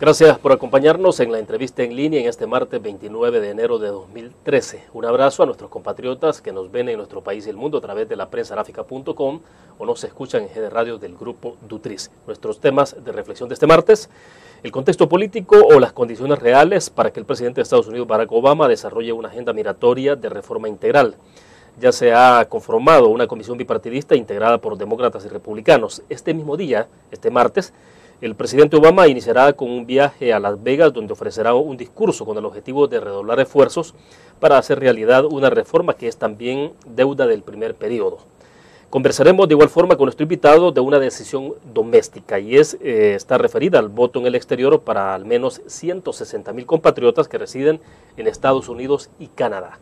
Gracias por acompañarnos en la entrevista en línea en este martes 29 de enero de 2013. Un abrazo a nuestros compatriotas que nos ven en nuestro país y el mundo a través de la prensaráfica.com o nos escuchan en GD Radio del grupo Dutriz. Nuestros temas de reflexión de este martes: el contexto político o las condiciones reales para que el presidente de Estados Unidos, Barack Obama, desarrolle una agenda migratoria de reforma integral. Ya se ha conformado una comisión bipartidista integrada por demócratas y republicanos. Este mismo día, este martes, el presidente Obama iniciará con un viaje a Las Vegas, donde ofrecerá un discurso con el objetivo de redoblar esfuerzos para hacer realidad una reforma que es también deuda del primer periodo. Conversaremos de igual forma con nuestro invitado de una decisión doméstica y está referida al voto en el exterior para al menos 160,000 compatriotas que residen en Estados Unidos y Canadá.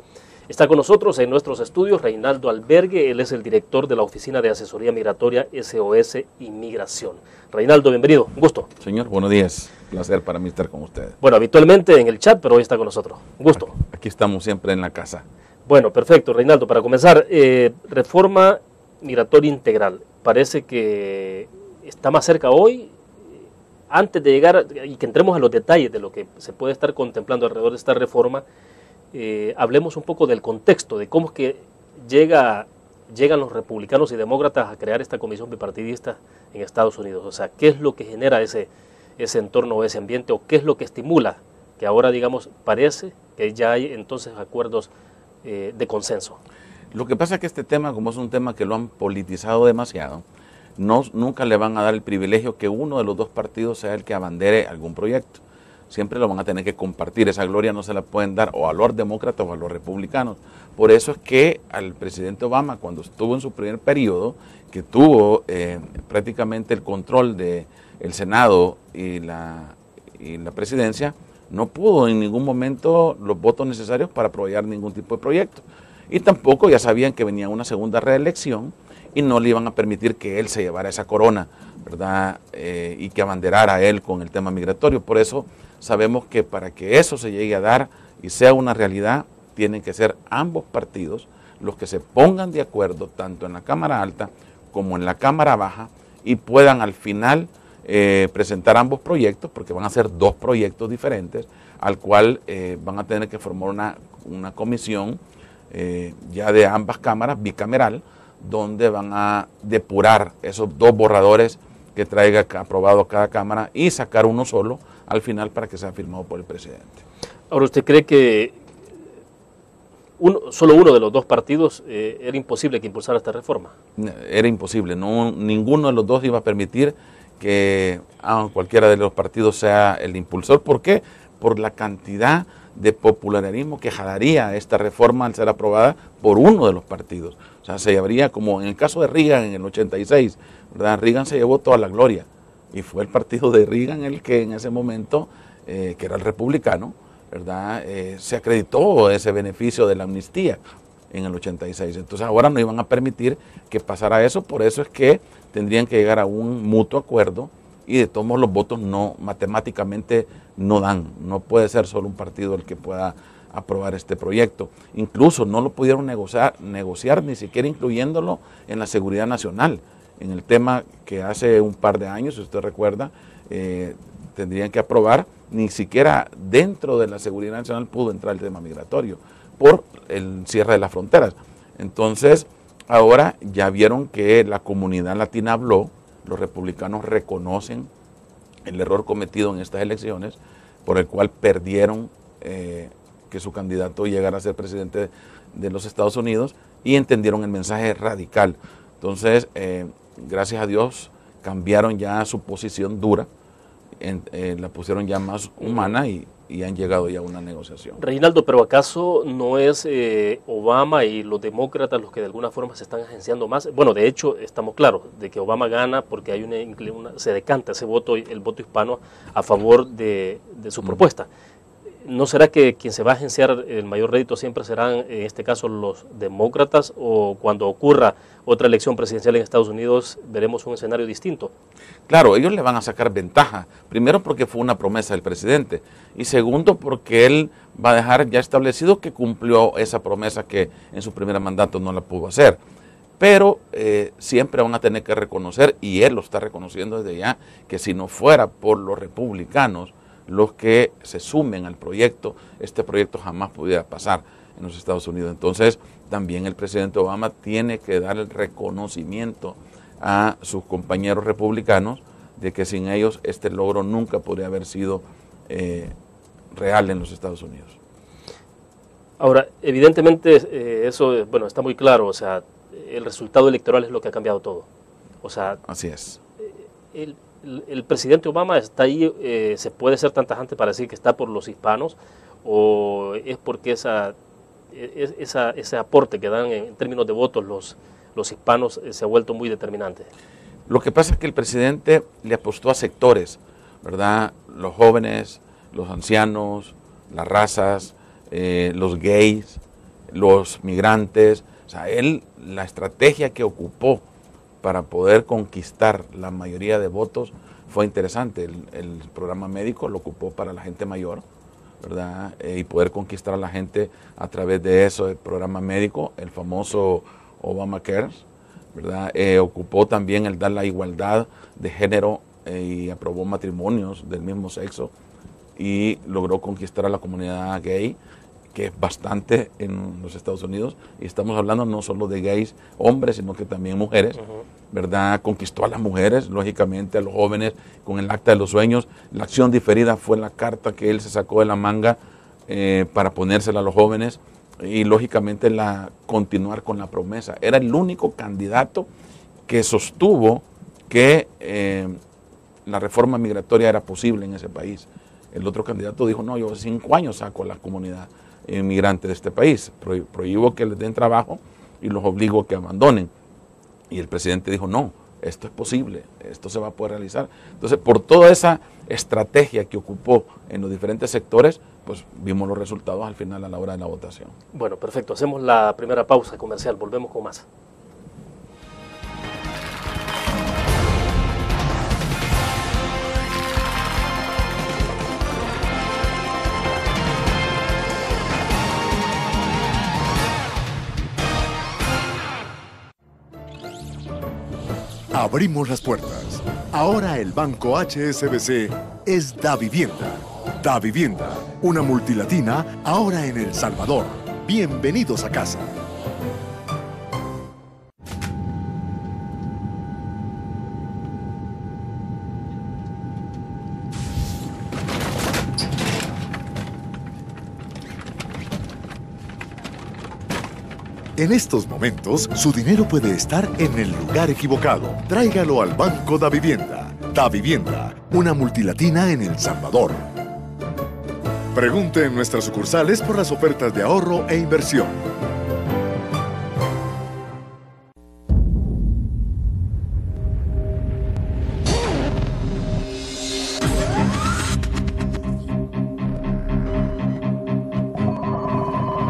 Está con nosotros en nuestros estudios Reinaldo Albergue, él es el director de la Oficina de Asesoría Migratoria SOS Inmigración. Reinaldo, bienvenido, un gusto. Señor, buenos días, placer para mí estar con ustedes. Bueno, habitualmente en el chat, pero hoy está con nosotros, un gusto. Aquí estamos siempre en la casa. Bueno, perfecto, Reinaldo, para comenzar, reforma migratoria integral, parece que está más cerca hoy, antes de llegar y que entremos a los detalles de lo que se puede estar contemplando alrededor de esta reforma. Hablemos un poco del contexto, de cómo es que llegan los republicanos y demócratas a crear esta comisión bipartidista en Estados Unidos. O sea, ¿qué es lo que genera ese entorno o ese ambiente, o qué es lo que estimula que ahora, digamos, parece que ya hay entonces acuerdos de consenso? Lo que pasa es que este tema, como es un tema que lo han politizado demasiado, nunca le van a dar el privilegio que uno de los dos partidos sea el que abandere algún proyecto. Siempre lo van a tener que compartir, esa gloria no se la pueden dar o a los demócratas o a los republicanos. Por eso es que al presidente Obama, cuando estuvo en su primer periodo, que tuvo prácticamente el control del Senado y la presidencia, no pudo en ningún momento los votos necesarios para apoyar ningún tipo de proyecto. Y tampoco ya sabían que venía una segunda reelección y no le iban a permitir que él se llevara esa corona, ¿verdad? Y que abanderara él con el tema migratorio. Por eso sabemos que para que eso se llegue a dar y sea una realidad, tienen que ser ambos partidos los que se pongan de acuerdo, tanto en la Cámara Alta como en la Cámara Baja, y puedan al final presentar ambos proyectos, porque van a ser dos proyectos diferentes, al cual van a tener que formar una comisión ya de ambas cámaras, bicameral, donde van a depurar esos dos borradores que traiga aprobado cada cámara y sacar uno solo al final para que sea firmado por el presidente. Ahora, ¿usted cree que solo uno de los dos partidos era imposible que impulsara esta reforma? Era imposible, ninguno de los dos iba a permitir que cualquiera de los partidos sea el impulsor. ¿Por qué? Por la cantidad de popularismo que jalaría esta reforma al ser aprobada por uno de los partidos. O sea, se llevaría, como en el caso de Reagan en el 86, ¿verdad? Reagan se llevó toda la gloria y fue el partido de Reagan el que en ese momento, que era el republicano, ¿verdad? Se acreditó ese beneficio de la amnistía en el 86. Entonces ahora no iban a permitir que pasara eso, por eso es que tendrían que llegar a un mutuo acuerdo, y de todos modos los votos matemáticamente no dan, no puede ser solo un partido el que pueda aprobar este proyecto. Incluso no lo pudieron negociar ni siquiera incluyéndolo en la seguridad nacional, en el tema que hace un par de años, si usted recuerda, tendrían que aprobar, ni siquiera dentro de la seguridad nacional pudo entrar el tema migratorio por el cierre de las fronteras. Entonces, ahora ya vieron que la comunidad latina habló, los republicanos reconocen el error cometido en estas elecciones, por el cual perdieron que su candidato llegara a ser presidente de los Estados Unidos, y entendieron el mensaje radical. Entonces, gracias a Dios, cambiaron ya su posición dura, la pusieron ya más humana y han llegado ya a una negociación. Reinaldo, pero ¿acaso no es Obama y los demócratas los que de alguna forma se están agenciando más? Bueno, de hecho, estamos claros de que Obama gana porque hay se decanta ese voto, el voto hispano, a favor de su propuesta. ¿No será que quien se va a agenciar el mayor rédito siempre serán, en este caso, los demócratas, o cuando ocurra otra elección presidencial en Estados Unidos veremos un escenario distinto? Claro, ellos le van a sacar ventaja, primero porque fue una promesa del presidente, y segundo porque él va a dejar ya establecido que cumplió esa promesa que en su primer mandato no la pudo hacer. Pero siempre van a tener que reconocer, y él lo está reconociendo desde ya, que si no fuera por los republicanos, los que se sumen al proyecto, este proyecto jamás pudiera pasar en los Estados Unidos. Entonces, también el presidente Obama tiene que dar el reconocimiento a sus compañeros republicanos de que sin ellos este logro nunca podría haber sido real en los Estados Unidos. Ahora, evidentemente eso, bueno, está muy claro, o sea, el resultado electoral es lo que ha cambiado todo. O sea, así es. El presidente Obama está ahí, se puede ser tan tajante para decir que está por los hispanos, o es porque ese aporte que dan en términos de votos los hispanos se ha vuelto muy determinante. Lo que pasa es que el presidente le apostó a sectores, ¿verdad? Los jóvenes, los ancianos, las razas, los gays, los migrantes. O sea, la estrategia que ocupó para poder conquistar la mayoría de votos fue interesante. El programa médico lo ocupó para la gente mayor, ¿verdad? Y poder conquistar a la gente a través de eso, el programa médico, el famoso Obamacare, ¿verdad? Ocupó también el dar la igualdad de género y aprobó matrimonios del mismo sexo y logró conquistar a la comunidad gay, que es bastante en los Estados Unidos, y estamos hablando no solo de gays hombres, sino que también mujeres, ¿verdad? Conquistó a las mujeres, lógicamente a los jóvenes con el acta de los sueños. La acción diferida fue la carta que él se sacó de la manga para ponérsela a los jóvenes, y lógicamente continuar con la promesa. Era el único candidato que sostuvo que la reforma migratoria era posible en ese país. El otro candidato dijo, no, yo 5 años saco a la comunidad inmigrante de este país, prohíbo que les den trabajo y los obligo a que abandonen. Y el presidente dijo, no, esto es posible, esto se va a poder realizar. Entonces, por toda esa estrategia que ocupó en los diferentes sectores, pues vimos los resultados al final a la hora de la votación. Bueno, perfecto. Hacemos la primera pausa comercial, volvemos con más. Abrimos las puertas. Ahora el banco HSBC es Davivienda. Davivienda, una multilatina ahora en El Salvador. Bienvenidos a casa. En estos momentos, su dinero puede estar en el lugar equivocado. Tráigalo al Banco Davivienda. Davivienda, una multilatina en El Salvador. Pregunte en nuestras sucursales por las ofertas de ahorro e inversión.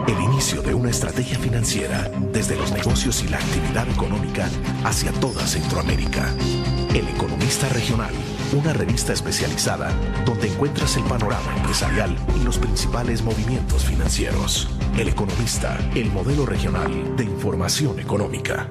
El inicio de una estrategia financiera desde los negocios y la actividad económica hacia toda Centroamérica. El Economista Regional, una revista especializada donde encuentras el panorama empresarial y los principales movimientos financieros. El Economista, el modelo regional de información económica.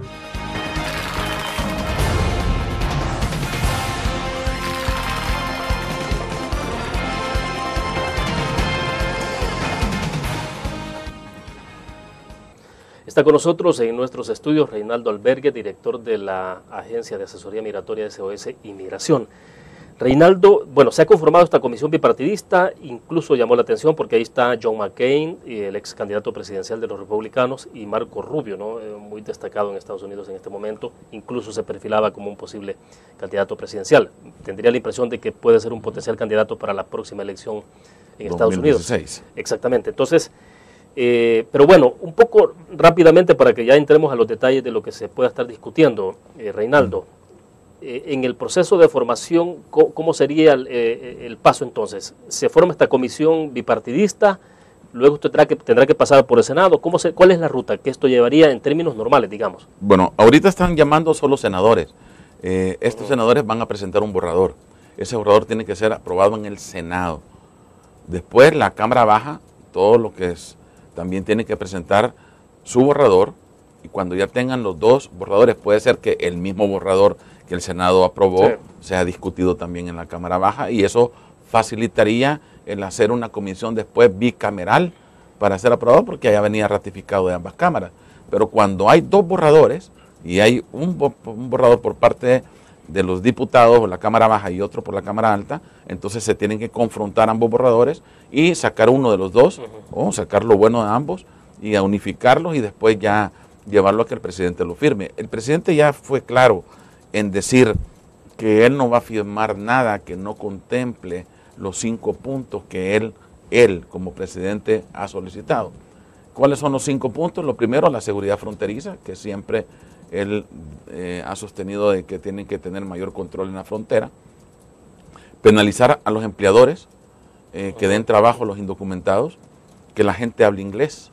Está con nosotros en nuestros estudios Reinaldo Albergue, director de la Agencia de Asesoría Migratoria SOS Inmigración. Reinaldo, bueno, se ha conformado esta comisión bipartidista, incluso llamó la atención porque ahí está John McCain, el ex candidato presidencial de los republicanos, y Marco Rubio, ¿no? Muy destacado en Estados Unidos en este momento, incluso se perfilaba como un posible candidato presidencial. Tendría la impresión de que puede ser un potencial candidato para la próxima elección en Estados 2016. Unidos. Exactamente, entonces... pero bueno, un poco rápidamente para que ya entremos a los detalles de lo que se pueda estar discutiendo, Reinaldo, en el proceso de formación, ¿cómo sería el paso entonces? ¿Se forma esta comisión bipartidista? Luego usted tendrá que pasar por el Senado. ¿Cuál es la ruta que esto llevaría en términos normales, digamos? Bueno, ahorita están llamando solo senadores. Estos senadores van a presentar un borrador. Ese borrador tiene que ser aprobado en el Senado. Después la Cámara Baja, todo lo que es... también tiene que presentar su borrador, y cuando ya tengan los dos borradores, puede ser que el mismo borrador que el Senado aprobó sea discutido también en la Cámara Baja, y eso facilitaría el hacer una comisión después bicameral para ser aprobado, porque ya venía ratificado de ambas cámaras. Pero cuando hay dos borradores y hay un borrador por parte de los diputados o la Cámara Baja y otro por la Cámara Alta, entonces se tienen que confrontar ambos borradores y sacar uno de los dos, o sacar lo bueno de ambos y a unificarlos y después ya llevarlo a que el presidente lo firme. El presidente ya fue claro en decir que él no va a firmar nada que no contemple los 5 puntos que él como presidente ha solicitado. ¿Cuáles son los 5 puntos? Lo primero, la seguridad fronteriza, que siempre él ha sostenido de que tienen que tener mayor control en la frontera. Penalizar a los empleadores que den trabajo a los indocumentados, que la gente hable inglés,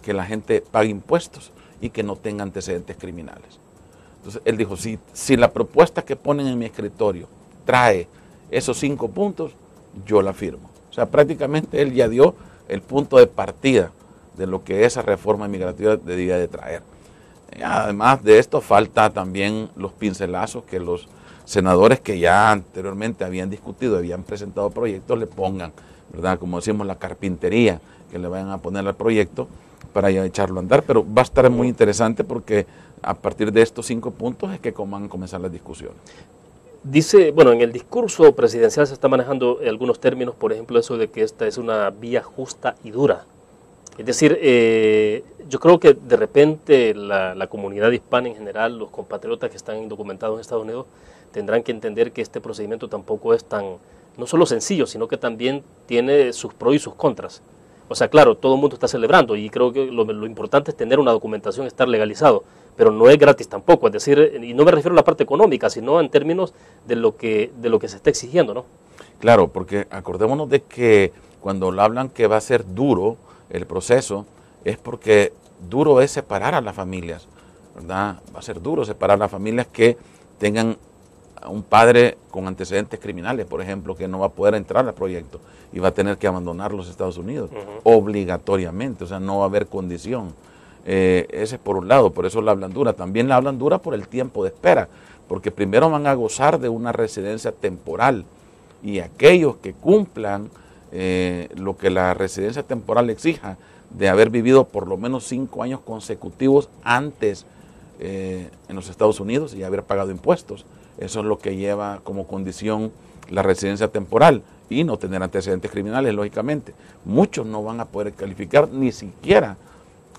que la gente pague impuestos y que no tenga antecedentes criminales. Entonces él dijo, si la propuesta que ponen en mi escritorio trae esos 5 puntos, yo la firmo. O sea, prácticamente él ya dio el punto de partida de lo que esa reforma migratoria debía de traer. Además de esto, falta también los pincelazos que los senadores que ya anteriormente habían discutido, habían presentado proyectos, le pongan, ¿verdad? Como decimos, la carpintería que le vayan a poner al proyecto para ya echarlo a andar. Pero va a estar muy interesante porque a partir de estos 5 puntos es que van a comenzar las discusiones. Dice, bueno, en el discurso presidencial se está manejando algunos términos, por ejemplo, eso de que esta es una vía justa y dura. Es decir, yo creo que de repente la comunidad hispana en general, los compatriotas que están indocumentados en Estados Unidos, tendrán que entender que este procedimiento tampoco es tan, no solo sencillo, sino que también tiene sus pros y sus contras. O sea, claro, todo el mundo está celebrando y creo que lo importante es tener una documentación, estar legalizado, pero no es gratis tampoco, es decir, y no me refiero a la parte económica, sino en términos de lo que se está exigiendo, ¿no? Claro, porque acordémonos de que cuando hablan que va a ser duro el proceso, es porque duro es separar a las familias, ¿verdad? Va a ser duro separar a las familias que tengan a un padre con antecedentes criminales, por ejemplo, que no va a poder entrar al proyecto y va a tener que abandonar los Estados Unidos obligatoriamente, o sea, no va a haber condición. Ese es por un lado, por eso la blandura. También la blandura por el tiempo de espera, porque primero van a gozar de una residencia temporal y aquellos que cumplan lo que la residencia temporal exija, de haber vivido por lo menos 5 años consecutivos antes en los Estados Unidos y haber pagado impuestos. Eso es lo que lleva como condición la residencia temporal y no tener antecedentes criminales, lógicamente. Muchos no van a poder calificar ni siquiera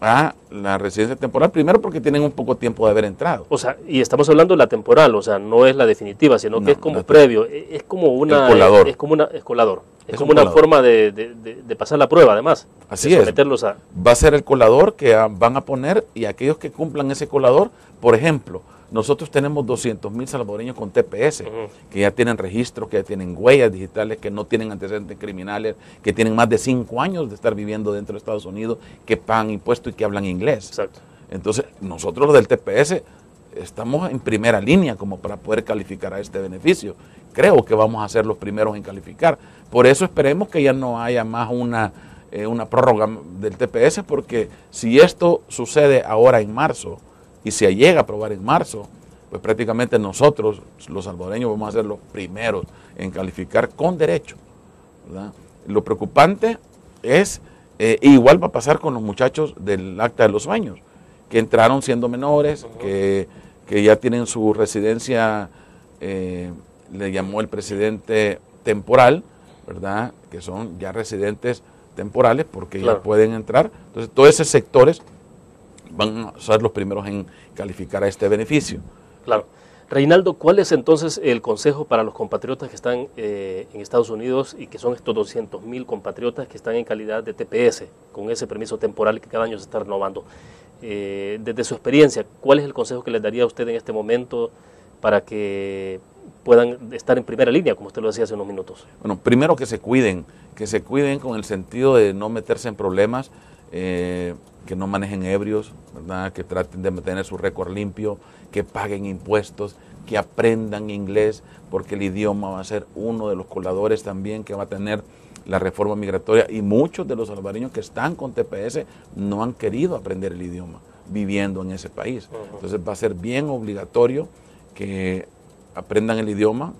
a la residencia temporal, primero porque tienen un poco tiempo de haber entrado. O sea, y estamos hablando de la temporal, o sea, no es la definitiva, sino que es como previo, es como una... colador. Es como una colador. Es como una forma de pasar la prueba, además. Así es. Va a ser el colador que van a poner, y aquellos que cumplan ese colador, por ejemplo, nosotros tenemos 200,000 salvadoreños con TPS, que ya tienen registro, que ya tienen huellas digitales, que no tienen antecedentes criminales, que tienen más de 5 años de estar viviendo dentro de Estados Unidos, que pagan impuestos y que hablan inglés. Exacto. Entonces, nosotros los del TPS estamos en primera línea como para poder calificar a este beneficio. Creo que vamos a ser los primeros en calificar. Por eso esperemos que ya no haya más una prórroga del TPS, porque si esto sucede ahora en marzo y se llega a aprobar en marzo, pues prácticamente nosotros, los salvadoreños, vamos a ser los primeros en calificar con derecho, ¿verdad? Lo preocupante es, igual va a pasar con los muchachos del Acta de los Sueños, que entraron siendo menores, que ya tienen su residencia, le llamó el presidente temporal, ¿verdad? Que son ya residentes temporales porque ya pueden entrar. Entonces, todos esos sectores van a ser los primeros en calificar a este beneficio. Claro. Reinaldo, ¿cuál es entonces el consejo para los compatriotas que están en Estados Unidos y que son estos 200,000 compatriotas que están en calidad de TPS, con ese permiso temporal que cada año se está renovando? Desde su experiencia, ¿cuál es el consejo que les daría a usted en este momento para que puedan estar en primera línea, como usted lo decía hace unos minutos? Bueno, primero que se cuiden con el sentido de no meterse en problemas, que no manejen ebrios, ¿verdad? Que traten de tener su récord limpio, que paguen impuestos, que aprendan inglés, porque el idioma va a ser uno de los coladores también que va a tener la reforma migratoria, y muchos de los salvadoreños que están con TPS no han querido aprender el idioma viviendo en ese país. Entonces va a ser bien obligatorio que aprendan el idioma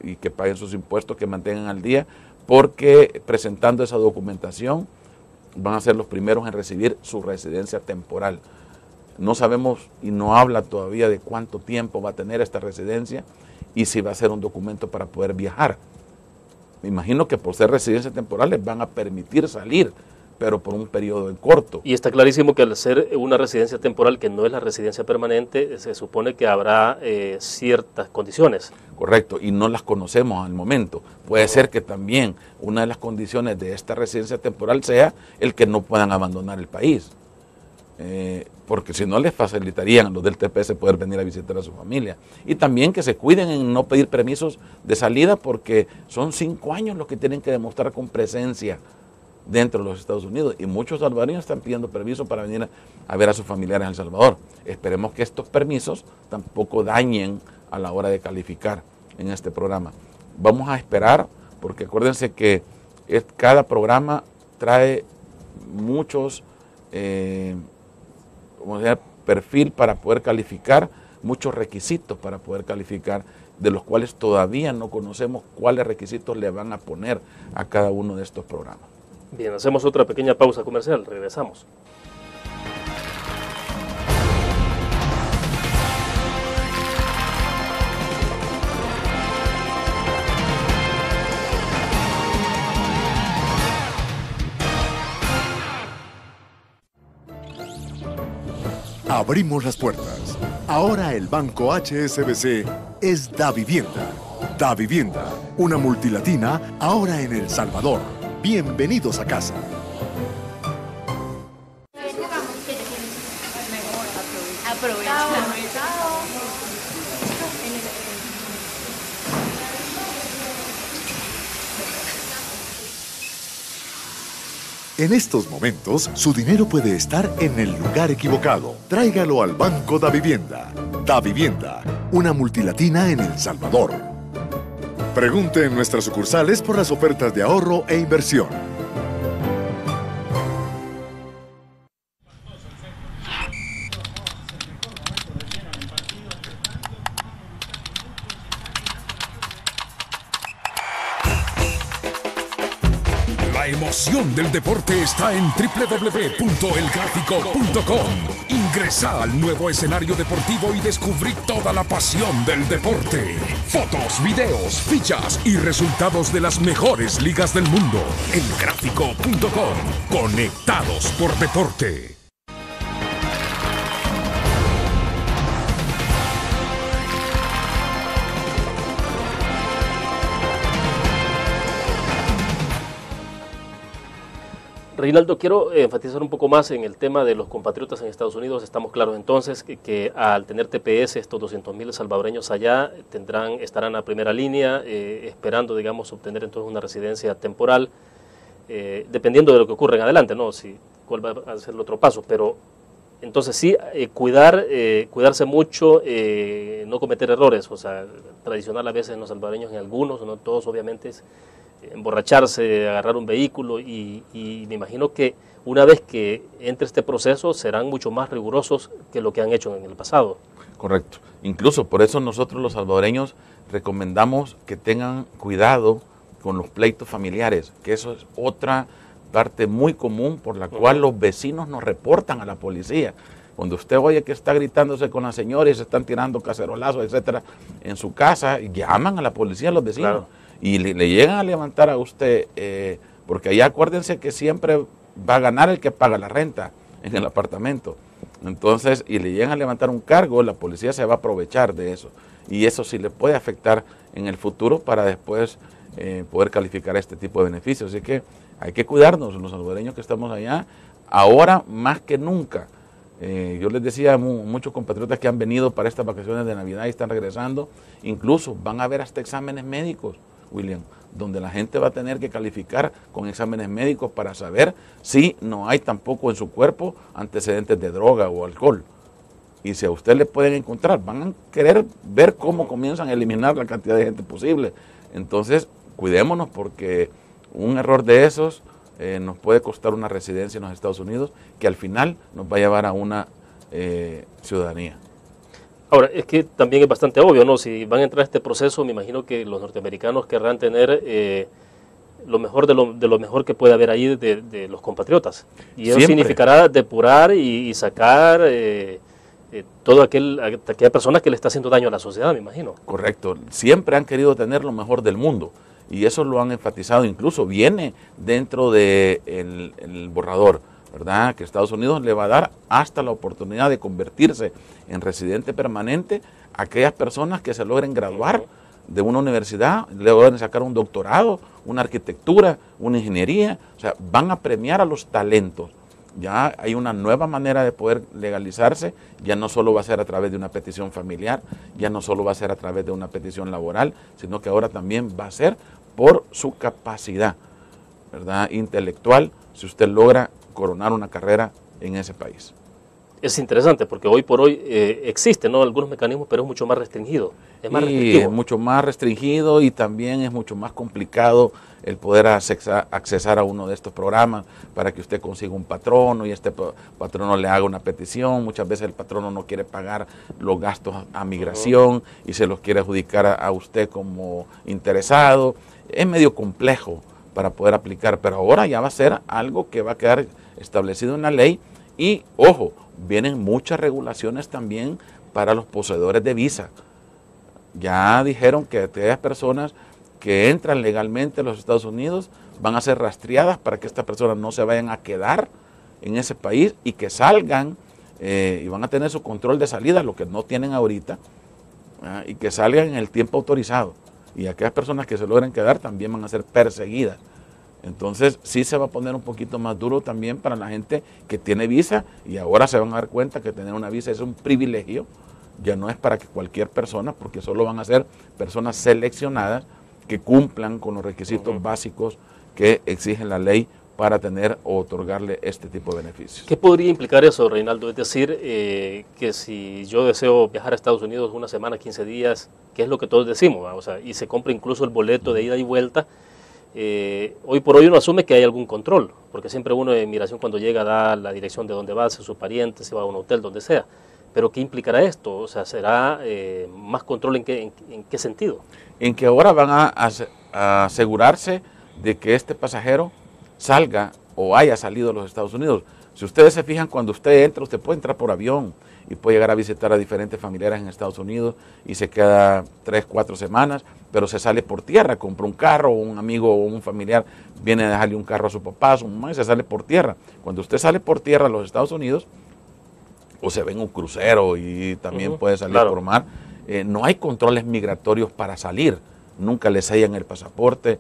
y que paguen sus impuestos, que mantengan al día, porque presentando esa documentación van a ser los primeros en recibir su residencia temporal. No sabemos y no habla todavía de cuánto tiempo va a tener esta residencia y si va a ser un documento para poder viajar. Me imagino que por ser residencia temporal les van a permitir salir, pero por un periodo en corto. Y está clarísimo que al ser una residencia temporal que no es la residencia permanente, se supone que habrá ciertas condiciones. Correcto, y no las conocemos al momento. Puede ser que también una de las condiciones de esta residencia temporal sea el que no puedan abandonar el país. Porque si no les facilitarían a los del TPS poder venir a visitar a su familia. Y también que se cuiden en no pedir permisos de salida, porque son 5 años los que tienen que demostrar con presencia dentro de los Estados Unidos, y muchos salvadoreños están pidiendo permiso para venir a ver a sus familiares en El Salvador. Esperemos que estos permisos tampoco dañen a la hora de calificar en este programa. Vamos a esperar, porque acuérdense que cada programa trae muchos perfil para poder calificar, muchos requisitos para poder calificar, de los cuales todavía no conocemos cuáles requisitos le van a poner a cada uno de estos programas. Bien, hacemos otra pequeña pausa comercial, regresamos. Abrimos las puertas. Ahora el Banco HSBC es Davivienda. Davivienda, una multilatina ahora en El Salvador. Bienvenidos a casa. En estos momentos, su dinero puede estar en el lugar equivocado. Tráigalo al Banco Davivienda. Davivienda, una multilatina en El Salvador. Pregunte en nuestras sucursales por las ofertas de ahorro e inversión. La emoción del deporte está en www.elgráfico.com. Ingresa al nuevo escenario deportivo y descubrí toda la pasión del deporte. Fotos, videos, fichas y resultados de las mejores ligas del mundo. Elgráfico.com. Conectados por deporte. Reinaldo, quiero enfatizar un poco más en el tema de los compatriotas en Estados Unidos. Estamos claros entonces que al tener TPS, estos 200.000 salvadoreños allá estarán a primera línea, esperando, digamos, obtener entonces una residencia temporal, dependiendo de lo que ocurra en adelante, ¿no? Cuál va a ser el otro paso, pero entonces sí, cuidarse mucho, no cometer errores, o sea, tradicional a veces en los salvadoreños, en algunos, no todos obviamente, es emborracharse, agarrar un vehículo y me imagino que una vez que entre este proceso serán mucho más rigurosos que lo que han hecho en el pasado. Correcto. Incluso por eso nosotros los salvadoreños recomendamos que tengan cuidado con los pleitos familiares, que eso es otra parte muy común por la cual los vecinos nos reportan a la policía. Cuando usted oye que está gritándose con la señora y se están tirando cacerolazos, etcétera, en su casa, llaman a la policía los vecinos. Claro. Y le llegan a levantar a usted, porque allá acuérdense que siempre va a ganar el que paga la renta en el apartamento. Entonces, y le llegan a levantar un cargo, la policía se va a aprovechar de eso. Y eso sí le puede afectar en el futuro para después poder calificar este tipo de beneficios. Así que hay que cuidarnos, los salvadoreños que estamos allá, ahora más que nunca. Yo les decía a muchos compatriotas que han venido para estas vacaciones de Navidad y están regresando, incluso van a haber hasta exámenes médicos, William, donde la gente va a tener que calificar con exámenes médicos para saber si no hay tampoco en su cuerpo antecedentes de droga o alcohol. Y si a usted le pueden encontrar, van a querer ver cómo comienzan a eliminar la cantidad de gente posible. Entonces, cuidémonos porque un error de esos nos puede costar una residencia en los Estados Unidos que al final nos va a llevar a una ciudadanía. Ahora, es que también es bastante obvio, ¿no? Si van a entrar a este proceso, me imagino que los norteamericanos querrán tener lo mejor de lo mejor que puede haber ahí de los compatriotas. Y eso significará depurar y sacar todo aquella persona que le está haciendo daño a la sociedad, me imagino. Correcto. Siempre han querido tener lo mejor del mundo. Y eso lo han enfatizado, incluso viene dentro del el borrador, ¿verdad? Que Estados Unidos le va a dar hasta la oportunidad de convertirse en residente permanente a aquellas personas que se logren graduar de una universidad, logren sacar un doctorado, una arquitectura, una ingeniería. O sea, van a premiar a los talentos. Ya hay una nueva manera de poder legalizarse, ya no solo va a ser a través de una petición familiar, ya no solo va a ser a través de una petición laboral, sino que ahora también va a ser por su capacidad, ¿verdad?, intelectual, si usted logra coronar una carrera en ese país. Es interesante porque hoy por hoy existen, ¿no?, algunos mecanismos, pero es mucho más restringido. Es más restrictivo. Es mucho más restringido y también es mucho más complicado el poder accesar a uno de estos programas para que usted consiga un patrono y este patrono le haga una petición. Muchas veces el patrono no quiere pagar los gastos a migración y se los quiere adjudicar a usted como interesado. Es medio complejo para poder aplicar, pero ahora ya va a ser algo que va a quedar establecido en la ley y, ojo, vienen muchas regulaciones también para los poseedores de visa. Ya dijeron que aquellas personas que entran legalmente a los Estados Unidos van a ser rastreadas para que estas personas no se vayan a quedar en ese país y que salgan y van a tener su control de salida, lo que no tienen ahorita, y que salgan en el tiempo autorizado. Y aquellas personas que se logren quedar también van a ser perseguidas. Entonces sí se va a poner un poquito más duro también para la gente que tiene visa y ahora se van a dar cuenta que tener una visa es un privilegio, ya no es para que cualquier persona, porque solo van a ser personas seleccionadas que cumplan con los requisitos básicos que exige la ley para tener o otorgarle este tipo de beneficios. ¿Qué podría implicar eso, Reinaldo? Es decir, que si yo deseo viajar a Estados Unidos una semana, 15 días, que es lo que todos decimos, ¿va? O sea, y se compra incluso el boleto de ida y vuelta, hoy por hoy uno asume que hay algún control, porque siempre uno en migración cuando llega da la dirección de dónde va, hace sus parientes, se va a un hotel, donde sea. Pero ¿qué implicará esto? O sea, ¿será más control en qué sentido? En que ahora van a asegurarse de que este pasajero salga o haya salido de los Estados Unidos. Si ustedes se fijan, cuando usted entra, usted puede entrar por avión y puede llegar a visitar a diferentes familiares en Estados Unidos y se queda 3, 4 semanas, pero se sale por tierra, compra un carro, o un amigo o un familiar viene a dejarle un carro a su papá, a su mamá y se sale por tierra. Cuando usted sale por tierra a los Estados Unidos, o se ve en un crucero y también puede salir por mar, no hay controles migratorios para salir, nunca le sellan el pasaporte,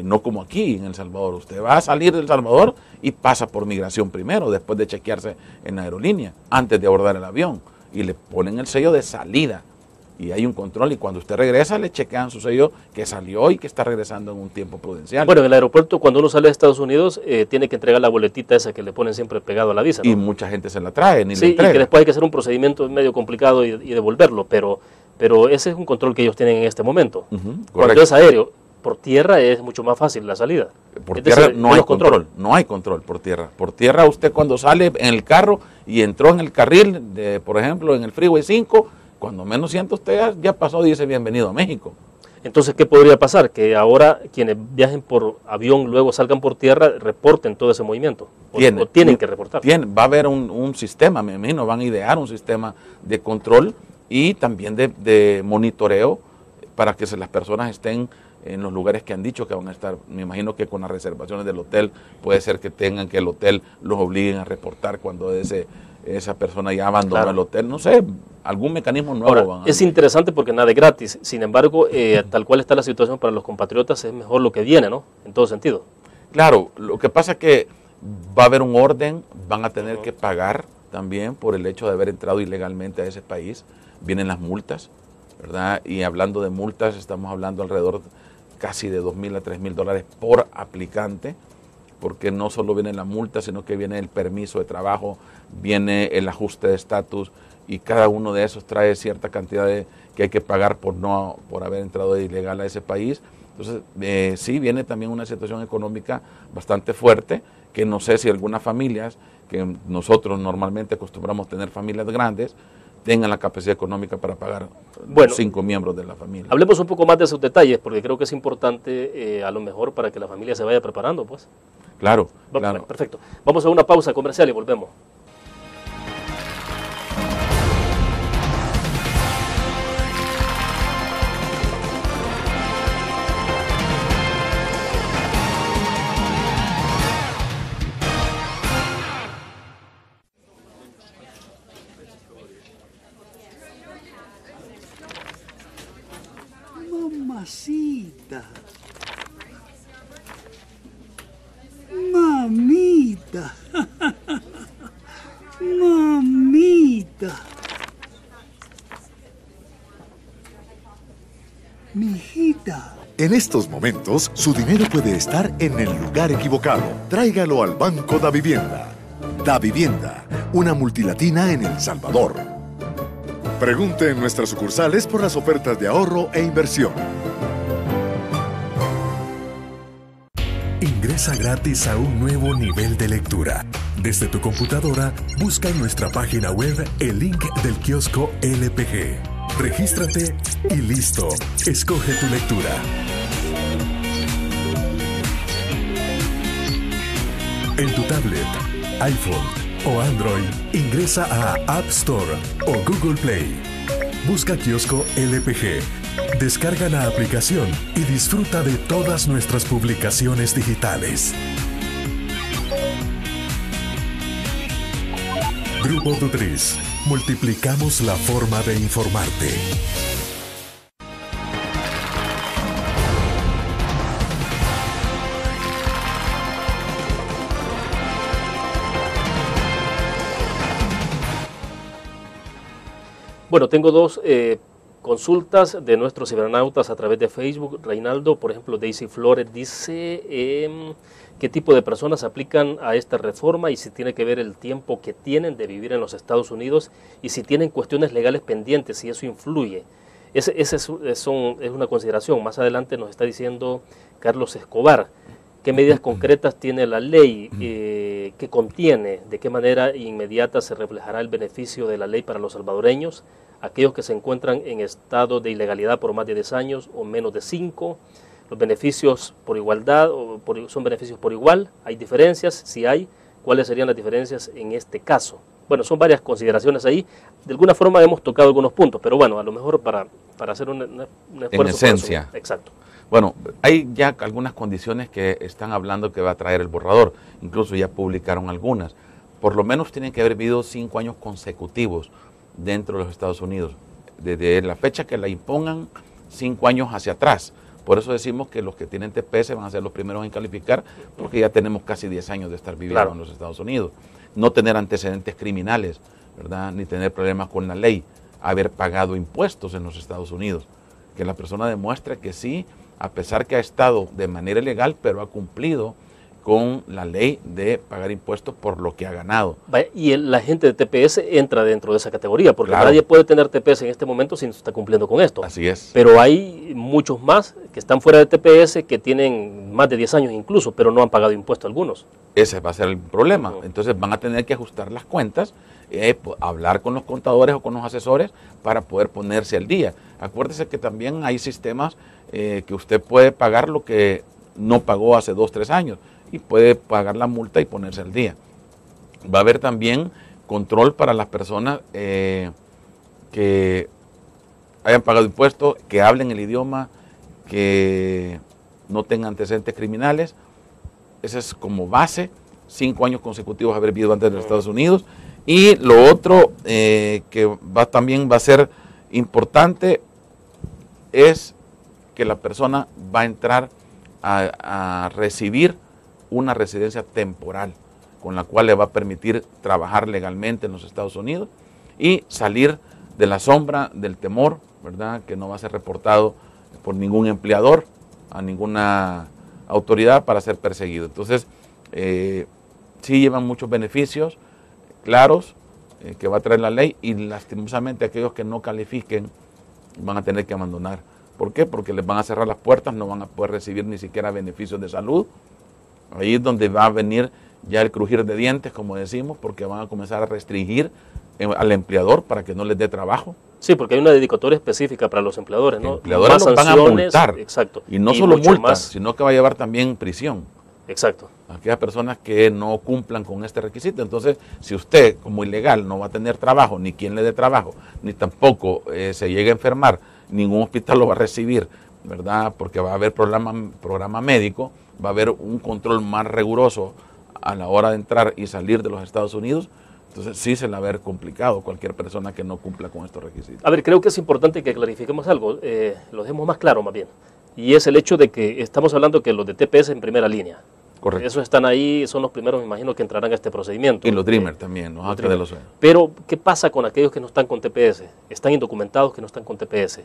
no como aquí en El Salvador. Usted va a salir de El Salvador y pasa por migración primero, después de chequearse en la aerolínea, antes de abordar el avión, y le ponen el sello de salida, y hay un control, y cuando usted regresa le chequean su sello que salió y que está regresando en un tiempo prudencial. Bueno, en el aeropuerto cuando uno sale de Estados Unidos tiene que entregar la boletita esa que le ponen siempre pegado a la visa, ¿no? Y mucha gente se la trae, ni sí, le entrega. Y que después hay que hacer un procedimiento medio complicado y devolverlo, pero ese es un control que ellos tienen en este momento. Cuando es aéreo, por tierra es mucho más fácil la salida. Por tierra no hay control, no hay control por tierra. Por tierra usted cuando sale en el carro y entró en el carril, por ejemplo, en el Freeway 5, cuando menos sienta usted ya pasó y dice bienvenido a México. Entonces, ¿qué podría pasar? Que ahora quienes viajen por avión, luego salgan por tierra, reporten todo ese movimiento. O tienen que reportar. Va a haber un sistema, me imagino, van a idear un sistema de control y también de monitoreo para que las personas estén en los lugares que han dicho que van a estar. Me imagino que con las reservaciones del hotel puede ser que tengan que el hotel los obliguen a reportar cuando esa persona ya abandonó el hotel. No sé, algún mecanismo nuevo. Ahora, es interesante porque nada es gratis. Sin embargo, tal cual está la situación para los compatriotas, es mejor lo que viene, ¿no? En todo sentido. Claro, lo que pasa es que va a haber un orden, van a tener que pagar también por el hecho de haber entrado ilegalmente a ese país. Vienen las multas, ¿verdad? Y hablando de multas, estamos hablando alrededor casi de $2,000 a $3,000 por aplicante, porque no solo viene la multa, sino que viene el permiso de trabajo, viene el ajuste de estatus, y cada uno de esos trae cierta cantidad que hay que pagar por haber entrado ilegal a ese país. Entonces, sí viene también una situación económica bastante fuerte, que no sé si algunas familias, que nosotros normalmente acostumbramos tener familias grandes, tengan la capacidad económica para pagar 5 miembros de la familia. Hablemos un poco más de esos detalles, porque creo que es importante a lo mejor para que la familia se vaya preparando, pues. Claro, claro. Bueno, perfecto. Vamos a una pausa comercial y volvemos. Mamacita. Mamita. Mamita. Mijita. En estos momentos, su dinero puede estar en el lugar equivocado. Tráigalo al Banco Da Vivienda. Da Vivienda, una multilatina en El Salvador. Pregunte en nuestras sucursales por las ofertas de ahorro e inversión. Ingresa gratis a un nuevo nivel de lectura. Desde tu computadora, busca en nuestra página web el link del kiosco LPG. Regístrate y listo. Escoge tu lectura. En tu tablet, iPhone o Android, ingresa a App Store o Google Play. Busca kiosco LPG. Descarga la aplicación y disfruta de todas nuestras publicaciones digitales. Grupo Dutriz. Multiplicamos la forma de informarte. Bueno, tengo dos consultas de nuestros cibernautas a través de Facebook. Reinaldo, por ejemplo, Daisy Flores dice qué tipo de personas aplican a esta reforma y si tiene que ver el tiempo que tienen de vivir en los Estados Unidos y si tienen cuestiones legales pendientes, si eso influye. Esa es una consideración. Más adelante nos está diciendo Carlos Escobar, ¿qué medidas concretas tiene la ley? ¿Qué contiene? ¿De qué manera inmediata se reflejará el beneficio de la ley para los salvadoreños? Aquellos que se encuentran en estado de ilegalidad por más de 10 años o menos de 5, los beneficios por igualdad son beneficios por igual, hay diferencias, si hay, ¿cuáles serían las diferencias en este caso? Bueno, son varias consideraciones ahí, de alguna forma hemos tocado algunos puntos, pero bueno, a lo mejor para hacer un esfuerzo. En esencia. Exacto. Bueno, hay ya algunas condiciones que están hablando que va a traer el borrador, incluso ya publicaron algunas, por lo menos tienen que haber vivido 5 años consecutivos dentro de los Estados Unidos, desde la fecha que la impongan 5 años hacia atrás. Por eso decimos que los que tienen TPS van a ser los primeros en calificar, porque ya tenemos casi 10 años de estar viviendo en los Estados Unidos. No tener antecedentes criminales, ¿verdad? Ni tener problemas con la ley, haber pagado impuestos en los Estados Unidos. Que la persona demuestre que sí, a pesar que ha estado de manera ilegal, pero ha cumplido con la ley de pagar impuestos por lo que ha ganado. Y la gente de TPS entra dentro de esa categoría, porque nadie puede tener TPS en este momento si no está cumpliendo con esto. Así es. Pero hay muchos más que están fuera de TPS, que tienen más de 10 años incluso, pero no han pagado impuestos algunos. Ese va a ser el problema. Entonces van a tener que ajustar las cuentas, hablar con los contadores o con los asesores para poder ponerse al día. Acuérdese que también hay sistemas que usted puede pagar lo que no pagó hace 2 o 3 años y puede pagar la multa y ponerse al día. Va a haber también control para las personas que hayan pagado impuestos, que hablen el idioma, que no tengan antecedentes criminales. Esa es como base, 5 años consecutivos haber vivido antes de los Estados Unidos. Y lo otro que también va a ser importante es que la persona va a entrar a recibir una residencia temporal con la cual le va a permitir trabajar legalmente en los Estados Unidos y salir de la sombra del temor, ¿verdad? Que no va a ser reportado por ningún empleador, a ninguna autoridad para ser perseguido. Entonces, sí llevan muchos beneficios claros que va a traer la ley y lastimosamente aquellos que no califiquen van a tener que abandonar. ¿Por qué? Porque les van a cerrar las puertas, no van a poder recibir ni siquiera beneficios de salud. Ahí es donde va a venir ya el crujir de dientes, como decimos, porque van a comenzar a restringir al empleador para que no les dé trabajo. Sí, porque hay una dedicatoria específica para los empleadores, ¿no? Empleadores los van a multar. Exacto. Y no solo multas, sino que va a llevar también prisión. Exacto. Aquellas personas que no cumplan con este requisito. Entonces, si usted como ilegal no va a tener trabajo, ni quien le dé trabajo, ni tampoco se llegue a enfermar, ningún hospital lo va a recibir, ¿verdad? Porque va a haber programa médico, va a haber un control más riguroso a la hora de entrar y salir de los Estados Unidos. Entonces sí se le va a ver complicado cualquier persona que no cumpla con estos requisitos. A ver, creo que es importante que clarifiquemos algo, lo dejemos más claro más bien, y es el hecho de que estamos hablando que los de TPS en primera línea. Correcto. Esos están ahí, son los primeros, me imagino, que entrarán a este procedimiento. Y los Dreamers también, los Ángeles de los Sueños. Pero, ¿qué pasa con aquellos que no están con TPS? Están indocumentados que no están con TPS.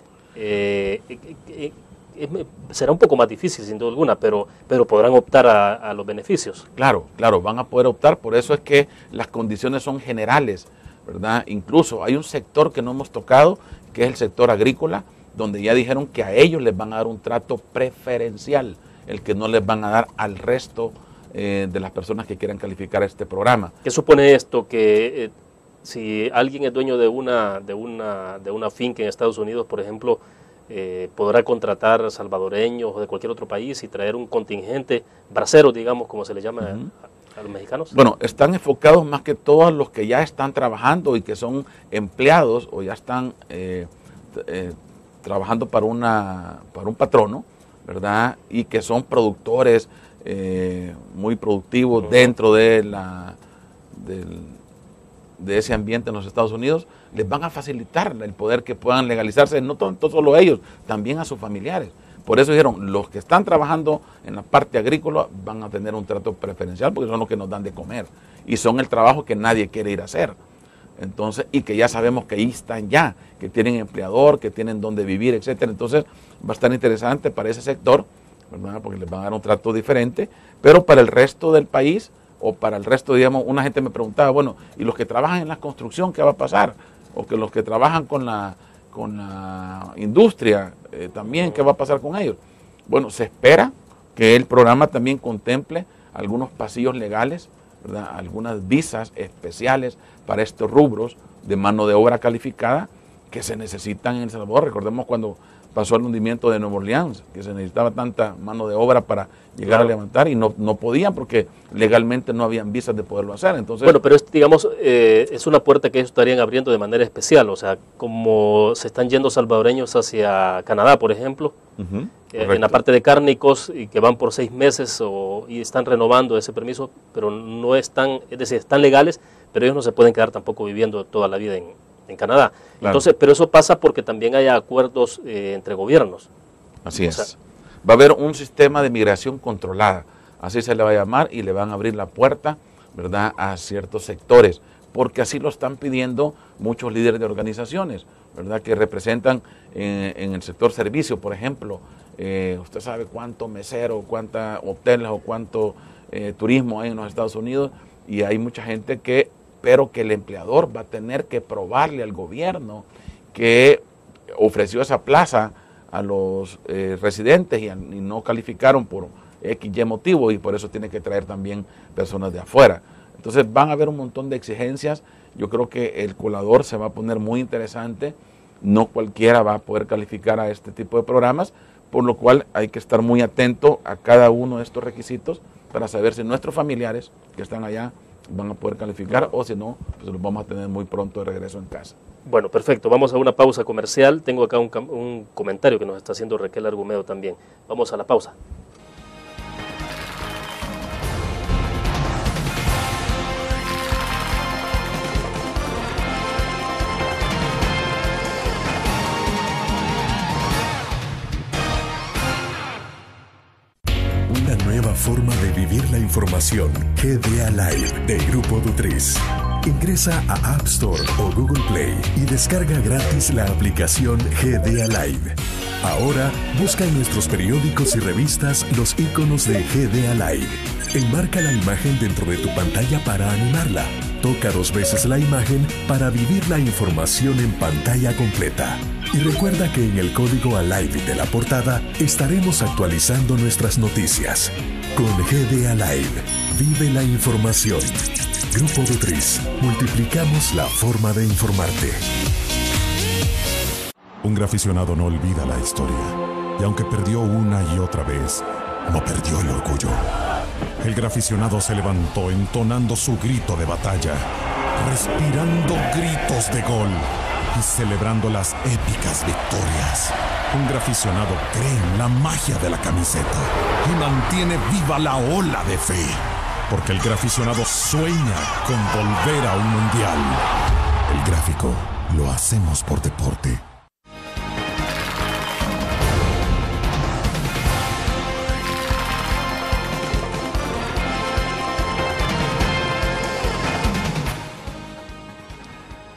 Será un poco más difícil, sin duda alguna, pero podrán optar a los beneficios. Claro, van a poder optar, por eso es que las condiciones son generales, ¿verdad? Incluso hay un sector que no hemos tocado, que es el sector agrícola, donde ya dijeron que a ellos les van a dar un trato preferencial, el que no les van a dar al resto de las personas que quieran calificar este programa. ¿Qué supone esto? Que si alguien es dueño de una finca en Estados Unidos, por ejemplo, podrá contratar salvadoreños o de cualquier otro país y traer un contingente bracero, digamos, como se le llama a los mexicanos. Bueno, están enfocados más que todos los que ya están trabajando y que son empleados o ya están trabajando para un patrono, ¿verdad? Y que son productores muy productivos dentro de ese ambiente en los Estados Unidos. Les van a facilitar el poder que puedan legalizarse, no tanto solo ellos, también a sus familiares. Por eso dijeron, los que están trabajando en la parte agrícola van a tener un trato preferencial porque son los que nos dan de comer y son el trabajo que nadie quiere ir a hacer. Entonces, y que ya sabemos que ahí están ya, que tienen empleador, que tienen donde vivir, etcétera. Entonces, va a estar interesante para ese sector, ¿verdad? Porque les van a dar un trato diferente, pero para el resto del país o para el resto, digamos, una gente me preguntaba, bueno, ¿y los que trabajan en la construcción qué va a pasar? O que los que trabajan con la industria también, ¿qué va a pasar con ellos? Bueno, se espera que el programa también contemple algunos pasillos legales, ¿verdad? Algunas visas especiales para estos rubros de mano de obra calificada que se necesitan en El Salvador. Recordemos cuando pasó el hundimiento de Nueva Orleans, que se necesitaba tanta mano de obra para llegar a levantar y no podían porque legalmente no habían visas de poderlo hacer. Entonces, bueno, pero digamos, es una puerta que ellos estarían abriendo de manera especial, o sea, como se están yendo salvadoreños hacia Canadá, por ejemplo, en la parte de cárnicos y que van por 6 meses y están renovando ese permiso, pero no están, es decir, están legales, pero ellos no se pueden quedar tampoco viviendo toda la vida en Canadá. Claro. Entonces, pero eso pasa porque también hay acuerdos entre gobiernos. Así es. Va a haber un sistema de migración controlada, así se le va a llamar, y le van a abrir la puerta, ¿verdad?, a ciertos sectores, porque así lo están pidiendo muchos líderes de organizaciones, ¿verdad?, que representan en el sector servicio, por ejemplo. Usted sabe cuánto mesero, cuántos hoteles o cuánto turismo hay en los Estados Unidos, y hay mucha gente pero que el empleador va a tener que probarle al gobierno que ofreció esa plaza a los residentes y no calificaron por X motivo, y por eso tiene que traer también personas de afuera. Entonces van a haber un montón de exigencias. Yo creo que el colador se va a poner muy interesante. No cualquiera va a poder calificar a este tipo de programas, por lo cual hay que estar muy atento a cada uno de estos requisitos para saber si nuestros familiares que están allá van a poder calificar o si no, pues los vamos a tener muy pronto de regreso en casa. Bueno, perfecto. Vamos a una pausa comercial. Tengo acá un comentario que nos está haciendo Raquel Argumedo también. Vamos a la pausa. Forma de vivir la información. GDA Live de Grupo Dutriz. Ingresa a App Store o Google Play y descarga gratis la aplicación GDA Live. Ahora busca en nuestros periódicos y revistas los iconos de GDA Live. Enmarca la imagen dentro de tu pantalla para animarla. Toca 2 veces la imagen para vivir la información en pantalla completa. Y recuerda que en el código ALIVE de la portada estaremos actualizando nuestras noticias. Con GDA Live, vive la información. Grupo de Tres. Multiplicamos la forma de informarte. Un graficionado no olvida la historia. Y aunque perdió una y otra vez, no perdió el orgullo. El graficionado se levantó entonando su grito de batalla, respirando gritos de gol y celebrando las épicas victorias. Un graficionado cree en la magia de la camiseta y mantiene viva la ola de fe. Porque el graficionado sueña con volver a un mundial. El gráfico lo hacemos por deporte.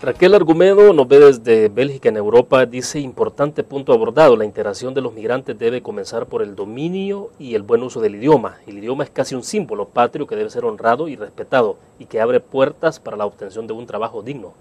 Raquel Argumedo nos ve desde Bélgica en Europa, dice: importante punto abordado, la integración de los migrantes debe comenzar por el dominio y el buen uso del idioma. El idioma es casi un símbolo patrio que debe ser honrado y respetado y que abre puertas para la obtención de un trabajo digno.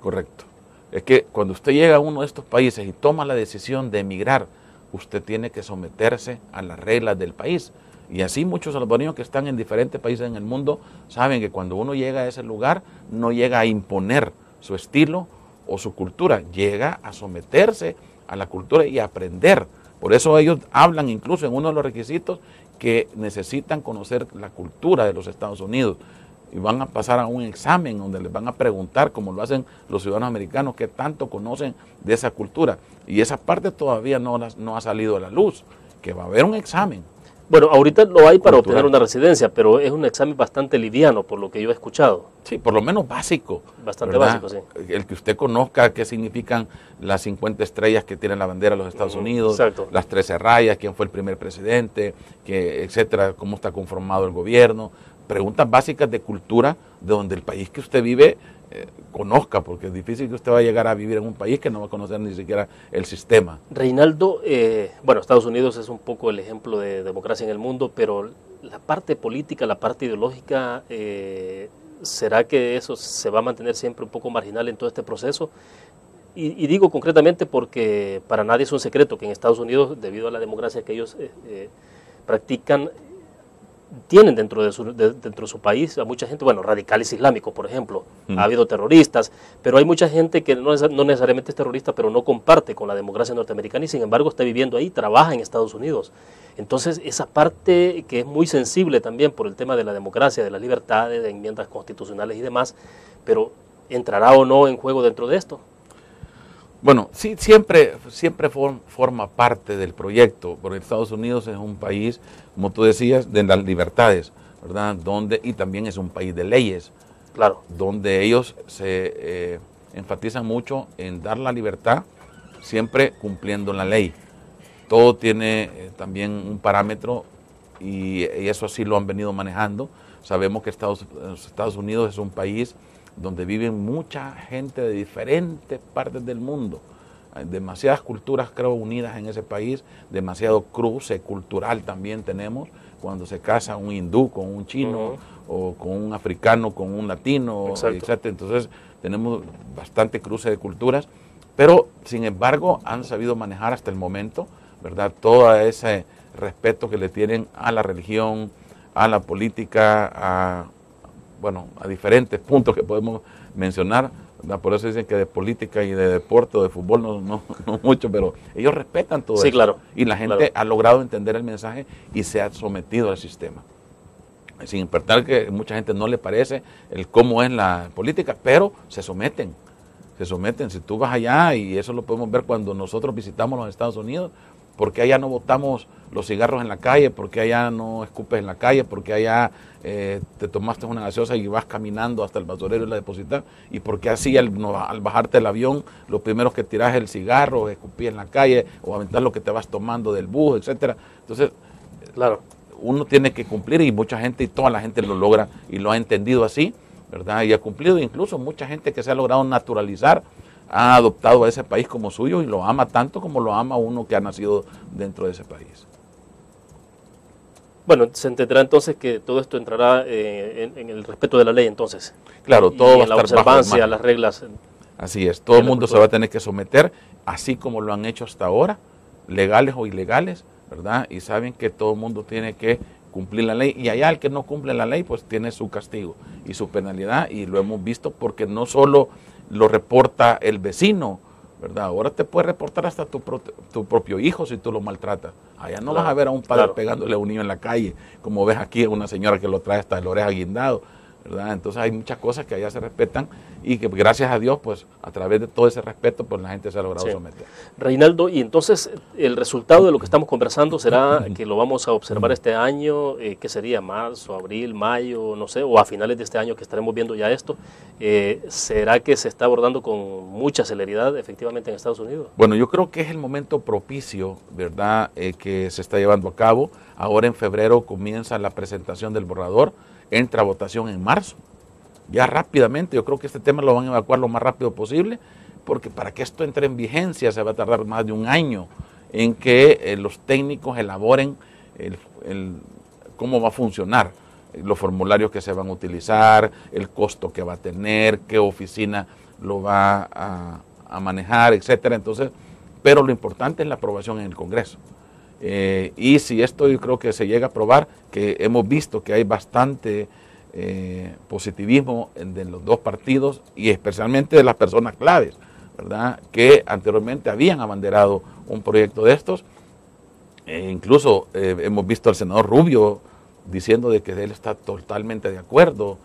Correcto. Es que cuando usted llega a uno de estos países y toma la decisión de emigrar, usted tiene que someterse a las reglas del país. Y así muchos salvadoreños que están en diferentes países en el mundo saben que cuando uno llega a ese lugar no llega a imponer su estilo o su cultura, llega a someterse a la cultura y a aprender. Por eso ellos hablan incluso en uno de los requisitos que necesitan conocer la cultura de los Estados Unidos y van a pasar a un examen donde les van a preguntar, como lo hacen los ciudadanos americanos, qué tanto conocen de esa cultura. Y esa parte todavía no ha salido a la luz, que va a haber un examen. Bueno, ahorita lo hay para obtener una residencia, pero es un examen bastante liviano, por lo que yo he escuchado. Sí, por lo menos básico. Bastante ¿verdad? básico, sí. El que usted conozca qué significan las 50 estrellas que tiene la bandera de los Estados Unidos, exacto. Las 13 rayas, quién fue el primer presidente, etcétera, cómo está conformado el gobierno. Preguntas básicas de cultura de donde el país que usted vive conozca, porque es difícil que usted va a llegar a vivir en un país que no va a conocer ni siquiera el sistema. Reinaldo, bueno, Estados Unidos es un poco el ejemplo de democracia en el mundo, pero la parte política, la parte ideológica, ¿será que eso se va a mantener siempre un poco marginal en todo este proceso? Y digo concretamente porque para nadie es un secreto que en Estados Unidos, debido a la democracia que ellos practican, tienen dentro de su país a mucha gente, bueno, radicales islámicos, por ejemplo, ha habido terroristas, pero hay mucha gente que no necesariamente es terrorista, pero no comparte con la democracia norteamericana y sin embargo está viviendo ahí, trabaja en Estados Unidos. Entonces, esa parte que es muy sensible también por el tema de la democracia, de las libertades, de enmiendas constitucionales y demás, pero ¿entrará o no en juego dentro de esto? Bueno, sí, siempre forma parte del proyecto, porque Estados Unidos es un país, como tú decías, de las libertades, ¿verdad? Y también es un país de leyes, claro, donde ellos se enfatizan mucho en dar la libertad, siempre cumpliendo la ley. Todo tiene también un parámetro y eso así lo han venido manejando. Sabemos que Estados Unidos es un país donde viven mucha gente de diferentes partes del mundo. Hay demasiadas culturas, creo, unidas en ese país, demasiado cruce cultural también tenemos, cuando se casa un hindú con un chino, o con un africano con un latino, etc. Entonces tenemos bastante cruce de culturas, pero sin embargo han sabido manejar hasta el momento, ¿verdad? Todo ese respeto que le tienen a la religión, a la política, a diferentes puntos que podemos mencionar, ¿verdad? Por eso dicen que de política y de deporte o de fútbol no mucho, pero ellos respetan todo eso. Claro. Y la gente ha logrado entender el mensaje y se ha sometido al sistema. Sin importar que mucha gente no le parece el cómo es la política, pero se someten. Si tú vas allá, y eso lo podemos ver cuando nosotros visitamos los Estados Unidos, porque allá no botamos los cigarros en la calle, porque allá no escupes en la calle, porque allá te tomaste una gaseosa y vas caminando hasta el basurero y la depositas, y porque así al bajarte del avión, lo primero que tiras es el cigarro, o escupís en la calle, o aventar lo que te vas tomando del bus, etcétera. Entonces, claro, uno tiene que cumplir y mucha gente, y toda la gente lo logra y lo ha entendido así, ¿verdad? Y ha cumplido, incluso mucha gente que se ha logrado naturalizar, ha adoptado a ese país como suyo y lo ama tanto como lo ama uno que ha nacido dentro de ese país. Bueno, se entenderá entonces que todo esto entrará en el respeto de la ley entonces. Claro, todo va a estar la observancia, las reglas. Así es, todo el mundo se va a tener que someter, así como lo han hecho hasta ahora, legales o ilegales, ¿verdad? Y saben que todo el mundo tiene que cumplir la ley, y allá el que no cumple la ley pues tiene su castigo y su penalidad, y lo hemos visto porque no solo lo reporta el vecino, ¿verdad? Ahora te puede reportar hasta tu propio hijo si tú lo maltratas. Allá no vas a ver a un padre pegándole a un niño en la calle, como ves aquí a una señora que lo trae hasta la oreja guindado, ¿verdad? Entonces hay muchas cosas que allá se respetan y que gracias a Dios, pues a través de todo ese respeto, pues la gente se ha logrado someter. Reinaldo, y entonces el resultado de lo que estamos conversando será que lo vamos a observar este año, ¿qué sería? ¿Marzo, abril, mayo, no sé, o a finales de este año que estaremos viendo ya esto? ¿Será que se está abordando con mucha celeridad efectivamente en Estados Unidos? Bueno, yo creo que es el momento propicio, ¿verdad?, que se está llevando a cabo. Ahora en febrero comienza la presentación del borrador, entra a votación en marzo. Ya rápidamente, yo creo que este tema lo van a evacuar lo más rápido posible, porque para que esto entre en vigencia se va a tardar más de un año en que los técnicos elaboren cómo va a funcionar, los formularios que se van a utilizar, el costo que va a tener, qué oficina lo va a manejar, etcétera. Entonces, pero lo importante es la aprobación en el Congreso. Y si esto yo creo que se llega a aprobar, que hemos visto que hay bastante positivismo de los dos partidos y especialmente de las personas claves, ¿verdad?, que anteriormente habían abanderado un proyecto de estos. Incluso hemos visto al senador Rubio diciendo de que él está totalmente de acuerdo,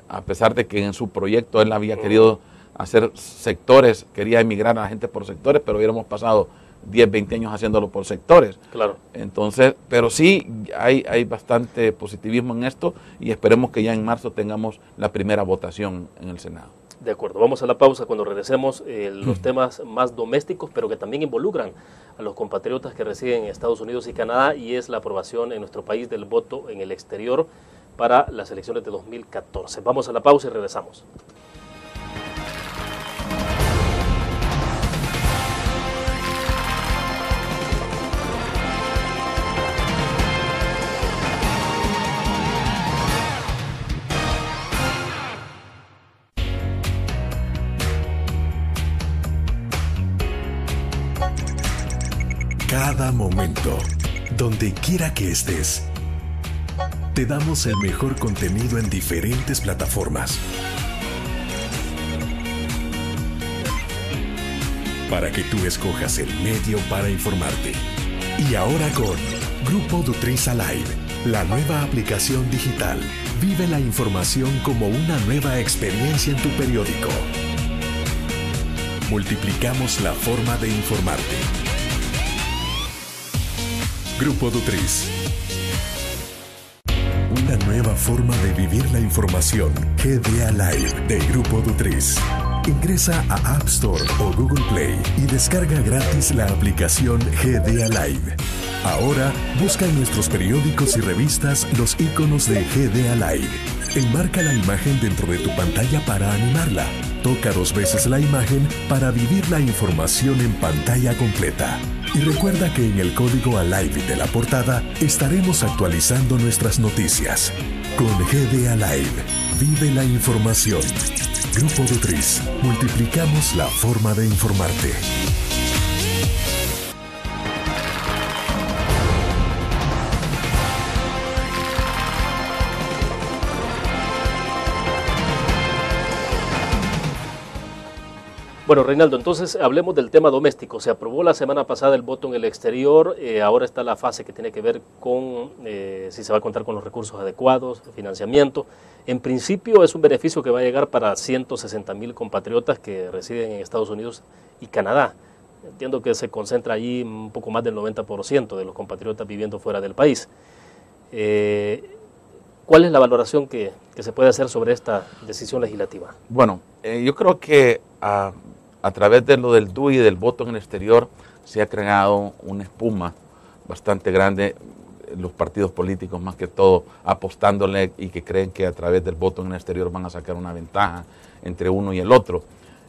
a pesar de que en su proyecto él había querido hacer sectores, quería emigrar a la gente por sectores, pero hubiéramos pasado 10, 20 años haciéndolo por sectores. Claro. Entonces, pero sí hay bastante positivismo en esto y esperemos que ya en marzo tengamos la primera votación en el Senado. De acuerdo, vamos a la pausa. Cuando regresemos, los temas más domésticos, pero que también involucran a los compatriotas que residen en Estados Unidos y Canadá, y es la aprobación en nuestro país del voto en el exterior para las elecciones de 2014. Vamos a la pausa y regresamos. Cada momento, donde quiera que estés, te damos el mejor contenido en diferentes plataformas para que tú escojas el medio para informarte. Y ahora con Grupo Dutriz Alive, la nueva aplicación digital. Vive la información como una nueva experiencia en tu periódico. Multiplicamos la forma de informarte. Grupo Dutriz. Una nueva forma de vivir la información. GDA Live de Grupo Dutriz. Ingresa a App Store o Google Play y descarga gratis la aplicación GDA Live. Ahora busca en nuestros periódicos y revistas los iconos de GDA Live. Enmarca la imagen dentro de tu pantalla para animarla. Toca 2 veces la imagen para vivir la información en pantalla completa. Y recuerda que en el código Alive de la portada estaremos actualizando nuestras noticias. Con GDA Live, vive la información. Grupo Dutriz, multiplicamos la forma de informarte. Bueno, Reinaldo, entonces hablemos del tema doméstico. Se aprobó la semana pasada el voto en el exterior, ahora está la fase que tiene que ver con si se va a contar con los recursos adecuados, financiamiento. En principio es un beneficio que va a llegar para 160,000 compatriotas que residen en Estados Unidos y Canadá. Entiendo que se concentra allí un poco más del 90% de los compatriotas viviendo fuera del país. ¿Cuál es la valoración que se puede hacer sobre esta decisión legislativa? Bueno, yo creo que a través de lo del DUI y del voto en el exterior se ha creado una espuma bastante grande, los partidos políticos más que todo apostándole y que creen que a través del voto en el exterior van a sacar una ventaja entre uno y el otro.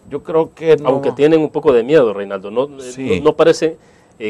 Yo creo que no. Aunque tienen un poco de miedo, Reinaldo, no, sí. no parece,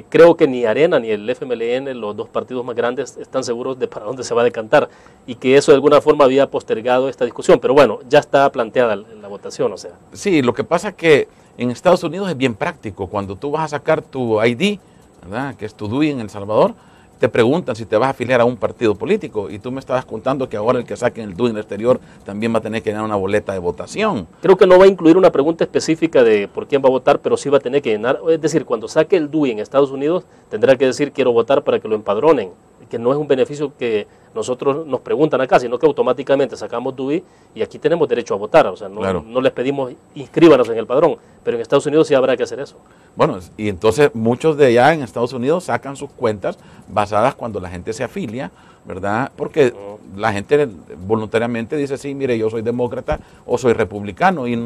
creo que ni Arena ni el FMLN, los dos partidos más grandes, están seguros de para dónde se va a decantar y que eso de alguna forma había postergado esta discusión, pero bueno, ya está planteada la votación, o sea. Sí, lo que pasa es que en Estados Unidos es bien práctico, cuando tú vas a sacar tu ID, ¿verdad?, que es tu DUI en El Salvador, te preguntan si te vas a afiliar a un partido político y tú me estabas contando que ahora el que saquen el DUI en el exterior también va a tener que llenar una boleta de votación. Creo que no va a incluir una pregunta específica de por quién va a votar, pero sí va a tener que llenar, es decir, cuando saque el DUI en Estados Unidos tendrá que decir quiero votar para que lo empadronen, que no es un beneficio que nosotros nos preguntan acá, sino que automáticamente sacamos DUI y aquí tenemos derecho a votar, o sea, no, Claro. no les pedimos inscríbanos en el padrón, pero en Estados Unidos sí habrá que hacer eso. Bueno, y entonces muchos de allá en Estados Unidos sacan sus cuentas basadas cuando la gente se afilia, ¿verdad? Porque la gente voluntariamente dice, sí, mire, yo soy demócrata o soy republicano y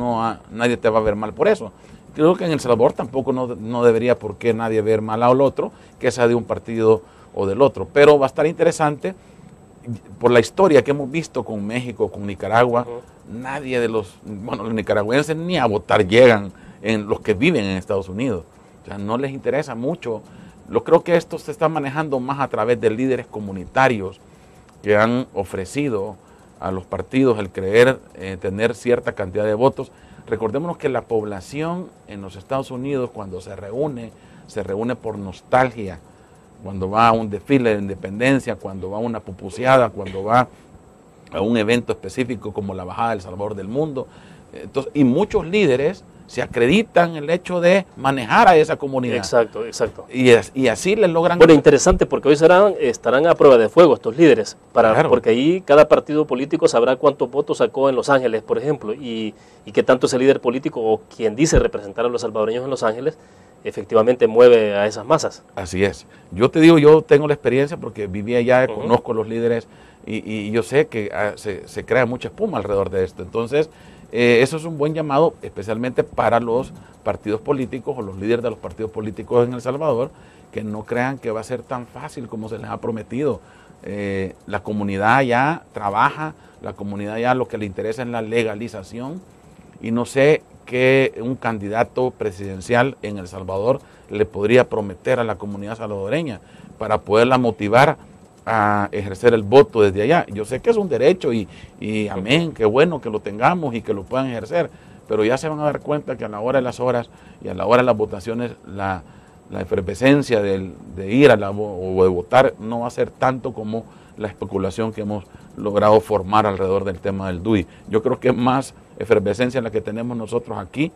nadie te va a ver mal por eso. Creo que en El Salvador tampoco no debería por qué nadie ver mal al otro, que sea de un partido o del otro. Pero va a estar interesante por la historia que hemos visto con México, con Nicaragua. Nadie de los nicaragüenses ni a votar llegan en los que viven en Estados Unidos. O sea, no les interesa mucho. Creo que esto se está manejando más a través de líderes comunitarios que han ofrecido a los partidos el creer tener cierta cantidad de votos. Recordémonos que la población en los Estados Unidos cuando se reúne por nostalgia, cuando va a un desfile de independencia, cuando va a una pupuseada, cuando va a un evento específico como la Bajada del Salvador del Mundo. Entonces, y muchos líderes se acreditan el hecho de manejar a esa comunidad. Exacto, exacto. Y así les logran... Bueno, interesante porque hoy estarán a prueba de fuego estos líderes, Claro. porque ahí cada partido político sabrá cuántos votos sacó en Los Ángeles, por ejemplo, y qué tanto ese líder político o quien dice representar a los salvadoreños en Los Ángeles efectivamente mueve a esas masas. Así es. Yo te digo, yo tengo la experiencia porque viví allá, conozco los líderes y yo sé que se crea mucha espuma alrededor de esto. Entonces, eso es un buen llamado, especialmente para los partidos políticos o los líderes de los partidos políticos en El Salvador, que no crean que va a ser tan fácil como se les ha prometido. La comunidad ya trabaja, la comunidad ya lo que le interesa es la legalización y no sé que un candidato presidencial en El Salvador le podría prometer a la comunidad salvadoreña para poderla motivar a ejercer el voto desde allá. Yo sé que es un derecho y amén, qué bueno que lo tengamos y que lo puedan ejercer, pero ya se van a dar cuenta que a la hora de las horas y a la hora de las votaciones la efervescencia de ir o de votar no va a ser tanto como la especulación que hemos logrado formar alrededor del tema del DUI. Yo creo que es más efervescencia la que tenemos nosotros aquí,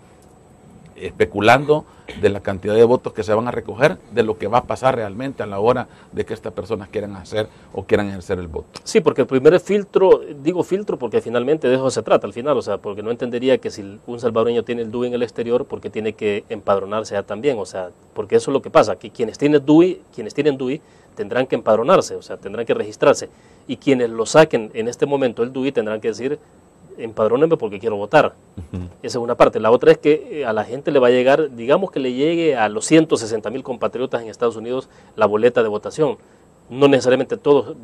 especulando de la cantidad de votos que se van a recoger, de lo que va a pasar realmente a la hora de que estas personas quieran hacer o quieran ejercer el voto. Sí, porque el primer filtro, digo filtro porque finalmente de eso se trata al final, o sea, porque no entendería que si un salvadoreño tiene el DUI en el exterior, porque tiene que empadronarse allá también, o sea, porque eso es lo que pasa, que quienes tienen DUI tendrán que empadronarse, o sea, tendrán que registrarse, y quienes lo saquen en este momento el DUI tendrán que decir, empadrónenme porque quiero votar. Esa es una parte. La otra es que a la gente le va a llegar, digamos que le llegue a los 160,000 compatriotas en Estados Unidos la boleta de votación. No necesariamente todos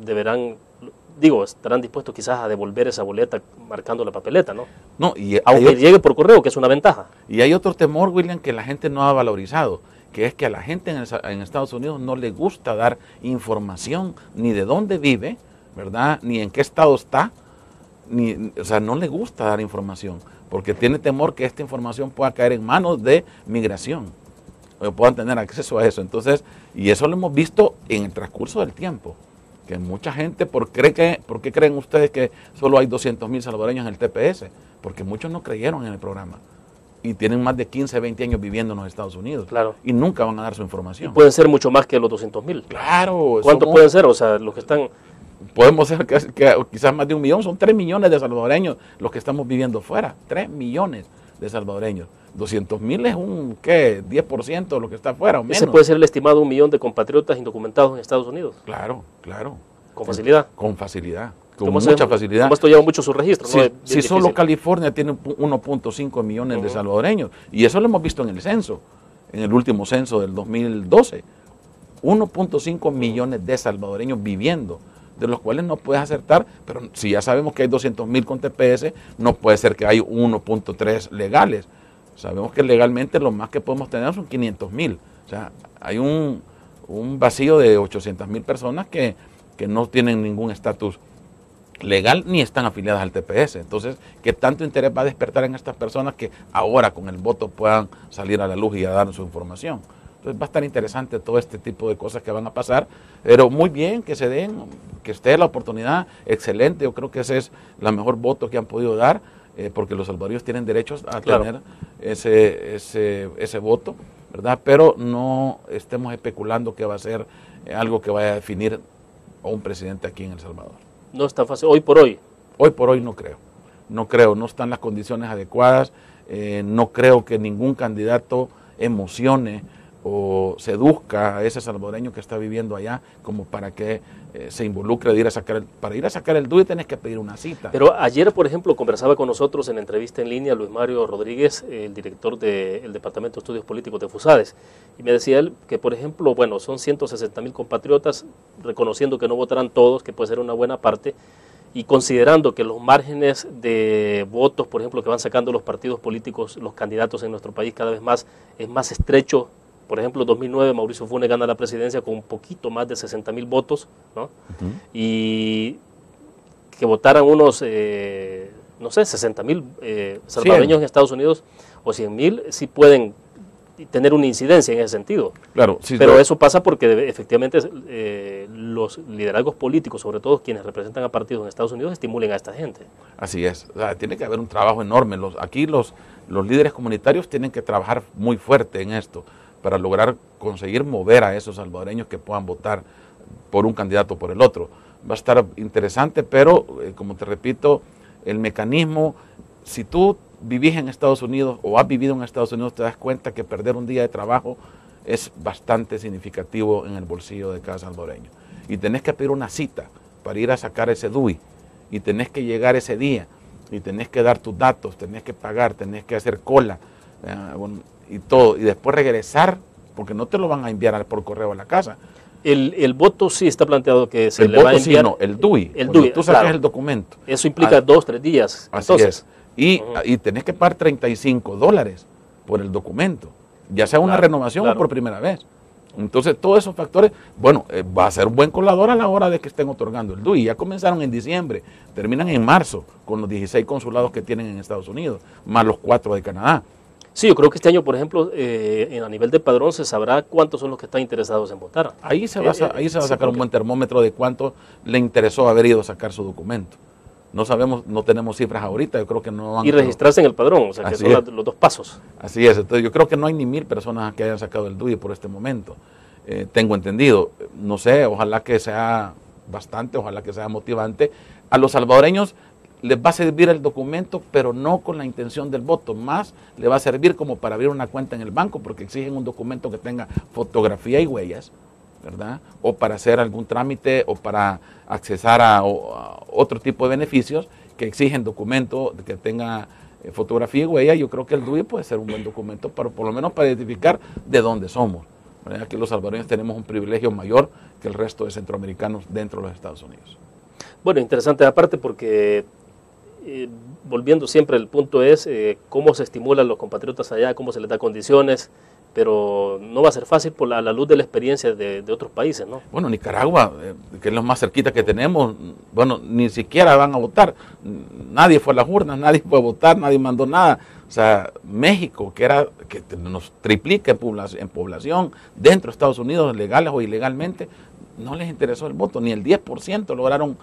estarán dispuestos quizás a devolver esa boleta marcando la papeleta, ¿no? No, aunque llegue por correo, que es una ventaja. Y hay otro temor, William, que la gente no ha valorizado, que es que a la gente en Estados Unidos no le gusta dar información ni de dónde vive, ¿verdad? Ni en qué estado está. O sea, no le gusta dar información porque tiene temor que esta información pueda caer en manos de migración o puedan tener acceso a eso. Entonces, y eso lo hemos visto en el transcurso del tiempo, que mucha gente, ¿por qué creen ustedes que solo hay 200,000 salvadoreños en el TPS? Porque muchos no creyeron en el programa y tienen más de 15, 20 años viviendo en los Estados Unidos. Claro. Y nunca van a dar su información. Y pueden ser mucho más que los 200,000. Claro. ¿Cuántos pueden ser? O sea, los que están... Podemos ser que quizás más de 1 millón, son 3 millones de salvadoreños los que estamos viviendo fuera, 3 millones de salvadoreños. 200,000 es un, ¿qué? 10% de lo que está afuera o menos. Ese puede ser el estimado 1 millón de compatriotas indocumentados en Estados Unidos. Claro, claro. Con facilidad. Con facilidad, con mucha facilidad. Como esto lleva mucho su registro. Si solo California tiene 1.5 millones de salvadoreños, y eso lo hemos visto en el censo, en el último censo del 2012, 1.5 millones de salvadoreños viviendo, de los cuales no puedes acertar, pero si ya sabemos que hay 200,000 con TPS, no puede ser que hay 1.3 legales. Sabemos que legalmente lo más que podemos tener son 500,000. O sea, hay un vacío de 800,000 personas que no tienen ningún estatus legal ni están afiliadas al TPS. Entonces, ¿qué tanto interés va a despertar en estas personas que ahora con el voto puedan salir a la luz y a dar su información? Entonces va a estar interesante todo este tipo de cosas que van a pasar, pero muy bien que se den, que esté la oportunidad, excelente. Yo creo que ese es la mejor voto que han podido dar, porque los salvadoreños tienen derechos a tener ese voto, ¿verdad? Pero no estemos especulando que va a ser algo que vaya a definir a un presidente aquí en El Salvador. No es tan fácil, hoy por hoy. Hoy por hoy no creo, no están las condiciones adecuadas, no creo que ningún candidato emocione o seduzca a ese salvadoreño que está viviendo allá como para que se involucre de ir a sacar para ir a sacar el DUI tenés que pedir una cita. Pero ayer, por ejemplo, conversaba con nosotros en entrevista en línea Luis Mario Rodríguez, el director del Departamento de Estudios Políticos de FUSADES, y me decía él que, por ejemplo, bueno, son 160,000 compatriotas, reconociendo que no votarán todos, que puede ser una buena parte, y considerando que los márgenes de votos, por ejemplo, que van sacando los partidos políticos, los candidatos en nuestro país cada vez más, es más estrecho. Por ejemplo, en 2009 Mauricio Funes gana la presidencia con un poquito más de 60,000 votos, ¿no? Y que votaran unos, no sé, 60,000 salvadoreños en Estados Unidos o 100,000, sí pueden tener una incidencia en ese sentido. Claro, sí, pero eso pasa porque efectivamente los liderazgos políticos, sobre todo quienes representan a partidos en Estados Unidos, estimulen a esta gente. Así es, o sea, tiene que haber un trabajo enorme. Aquí los líderes comunitarios tienen que trabajar muy fuerte en esto para lograr conseguir mover a esos salvadoreños que puedan votar por un candidato o por el otro. Va a estar interesante, pero como te repito, el mecanismo, si tú vivís en Estados Unidos o has vivido en Estados Unidos, te das cuenta que perder un día de trabajo es bastante significativo en el bolsillo de cada salvadoreño. Y tenés que pedir una cita para ir a sacar ese DUI, y tenés que llegar ese día, y tenés que dar tus datos, tenés que pagar, tenés que hacer cola, y todo, y después regresar, porque no te lo van a enviar por correo a la casa. El voto sí está planteado que se el le voto va a enviar. Sí, no, el DUI. El DUI, tú sacas claro. El documento. Eso implica 2 o 3 días. Así Entonces, es. Y tenés que pagar $35 por el documento, ya sea una renovación o por primera vez. Entonces, todos esos factores, bueno, va a ser un buen colador a la hora de que estén otorgando el DUI. Ya comenzaron en diciembre, terminan en marzo, con los 16 consulados que tienen en Estados Unidos, más los 4 de Canadá. Sí, yo creo que este año, por ejemplo, a nivel de padrón se sabrá cuántos son los que están interesados en votar. Ahí se va a sacar un buen termómetro de cuánto le interesó haber ido a sacar su documento. No sabemos, no tenemos cifras ahorita, yo creo que no van. Y registrarse en el padrón, o sea, que son los 2 pasos. Así es, entonces yo creo que no hay ni 1,000 personas que hayan sacado el DUI por este momento. Tengo entendido, no sé, ojalá que sea bastante, ojalá que sea motivante. A los salvadoreños les va a servir el documento, pero no con la intención del voto, más le va a servir como para abrir una cuenta en el banco, porque exigen un documento que tenga fotografía y huellas, ¿verdad? O para hacer algún trámite o para accesar a otro tipo de beneficios que exigen documento que tenga fotografía y huella. Yo creo que el DUI puede ser un buen documento, para, por lo menos para identificar de dónde somos, ¿verdad? Aquí los salvadoreños tenemos un privilegio mayor que el resto de centroamericanos dentro de los Estados Unidos. Bueno, interesante aparte porque volviendo siempre, el punto es cómo se estimulan los compatriotas allá, cómo se les da condiciones, pero no va a ser fácil por la luz de la experiencia de otros países, ¿no? Bueno, Nicaragua, que es lo más cerquita que tenemos, bueno, ni siquiera van a votar. Nadie fue a las urnas, nadie fue a votar, nadie mandó nada. O sea, México, que nos triplica en población dentro de Estados Unidos, legales o ilegalmente, no les interesó el voto, ni el 10% lograron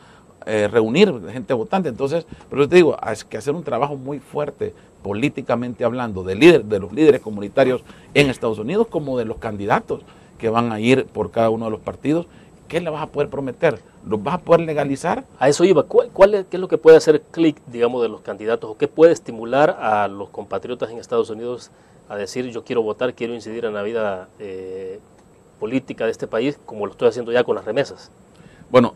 reunir gente votante. Entonces, pero yo te digo, hay que hacer un trabajo muy fuerte políticamente hablando de los líderes comunitarios en Estados Unidos, como de los candidatos que van a ir por cada uno de los partidos. ¿Qué le vas a poder prometer? ¿Los vas a poder legalizar? A eso iba. ¿Qué es lo que puede hacer clic, digamos, de los candidatos? ¿O qué puede estimular a los compatriotas en Estados Unidos a decir yo quiero votar, quiero incidir en la vida política de este país, como lo estoy haciendo ya con las remesas? Bueno,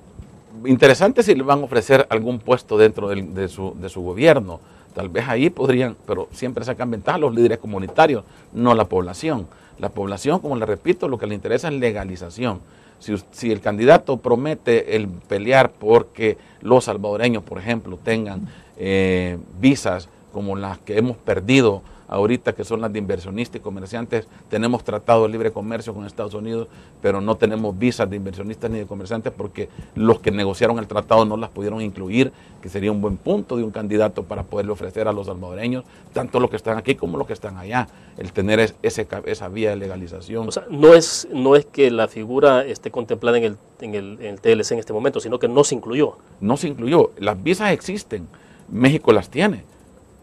interesante si le van a ofrecer algún puesto dentro de su gobierno. Tal vez ahí podrían, pero siempre sacan ventaja los líderes comunitarios, no la población. La población, como le repito, lo que le interesa es legalización. Si el candidato promete el pelear porque los salvadoreños, por ejemplo, tengan visas como las que hemos perdido ahorita, que son las de inversionistas y comerciantes. Tenemos tratado de libre comercio con Estados Unidos, pero no tenemos visas de inversionistas ni de comerciantes porque los que negociaron el tratado no las pudieron incluir, que sería un buen punto de un candidato para poderle ofrecer a los salvadoreños, tanto los que están aquí como los que están allá, el tener esa vía de legalización. O sea, no es que la figura esté contemplada en el TLC en este momento, sino que no se incluyó. No se incluyó. Las visas existen, México las tiene.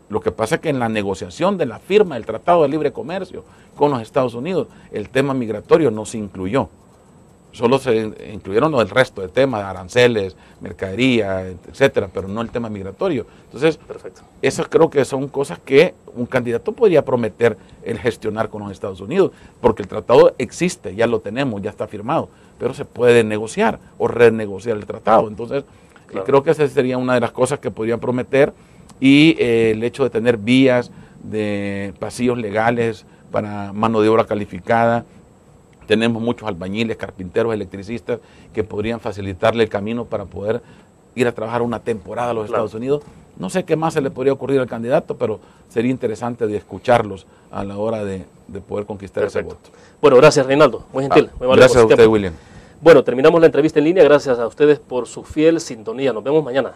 Lo que pasa es que en la negociación de la firma del Tratado de Libre Comercio con los Estados Unidos, el tema migratorio no se incluyó. Solo se incluyeron el resto de temas, aranceles, mercadería, etcétera, pero no el tema migratorio. Entonces, perfecto. Esas creo que son cosas que un candidato podría prometer el gestionar con los Estados Unidos, porque el tratado existe, ya lo tenemos, ya está firmado, pero se puede negociar o renegociar el tratado. Entonces, claro, creo que esa sería una de las cosas que podrían prometer. Y el hecho de tener vías de pasillos legales para mano de obra calificada. Tenemos muchos albañiles, carpinteros, electricistas que podrían facilitarle el camino para poder ir a trabajar una temporada a los Estados Unidos. No sé qué más se le podría ocurrir al candidato, pero sería interesante de escucharlos a la hora de poder conquistar ese voto. Bueno, gracias Reinaldo, muy gentil. Muy gracias a usted, William. Bueno, terminamos la entrevista en línea. Gracias a ustedes por su fiel sintonía. Nos vemos mañana.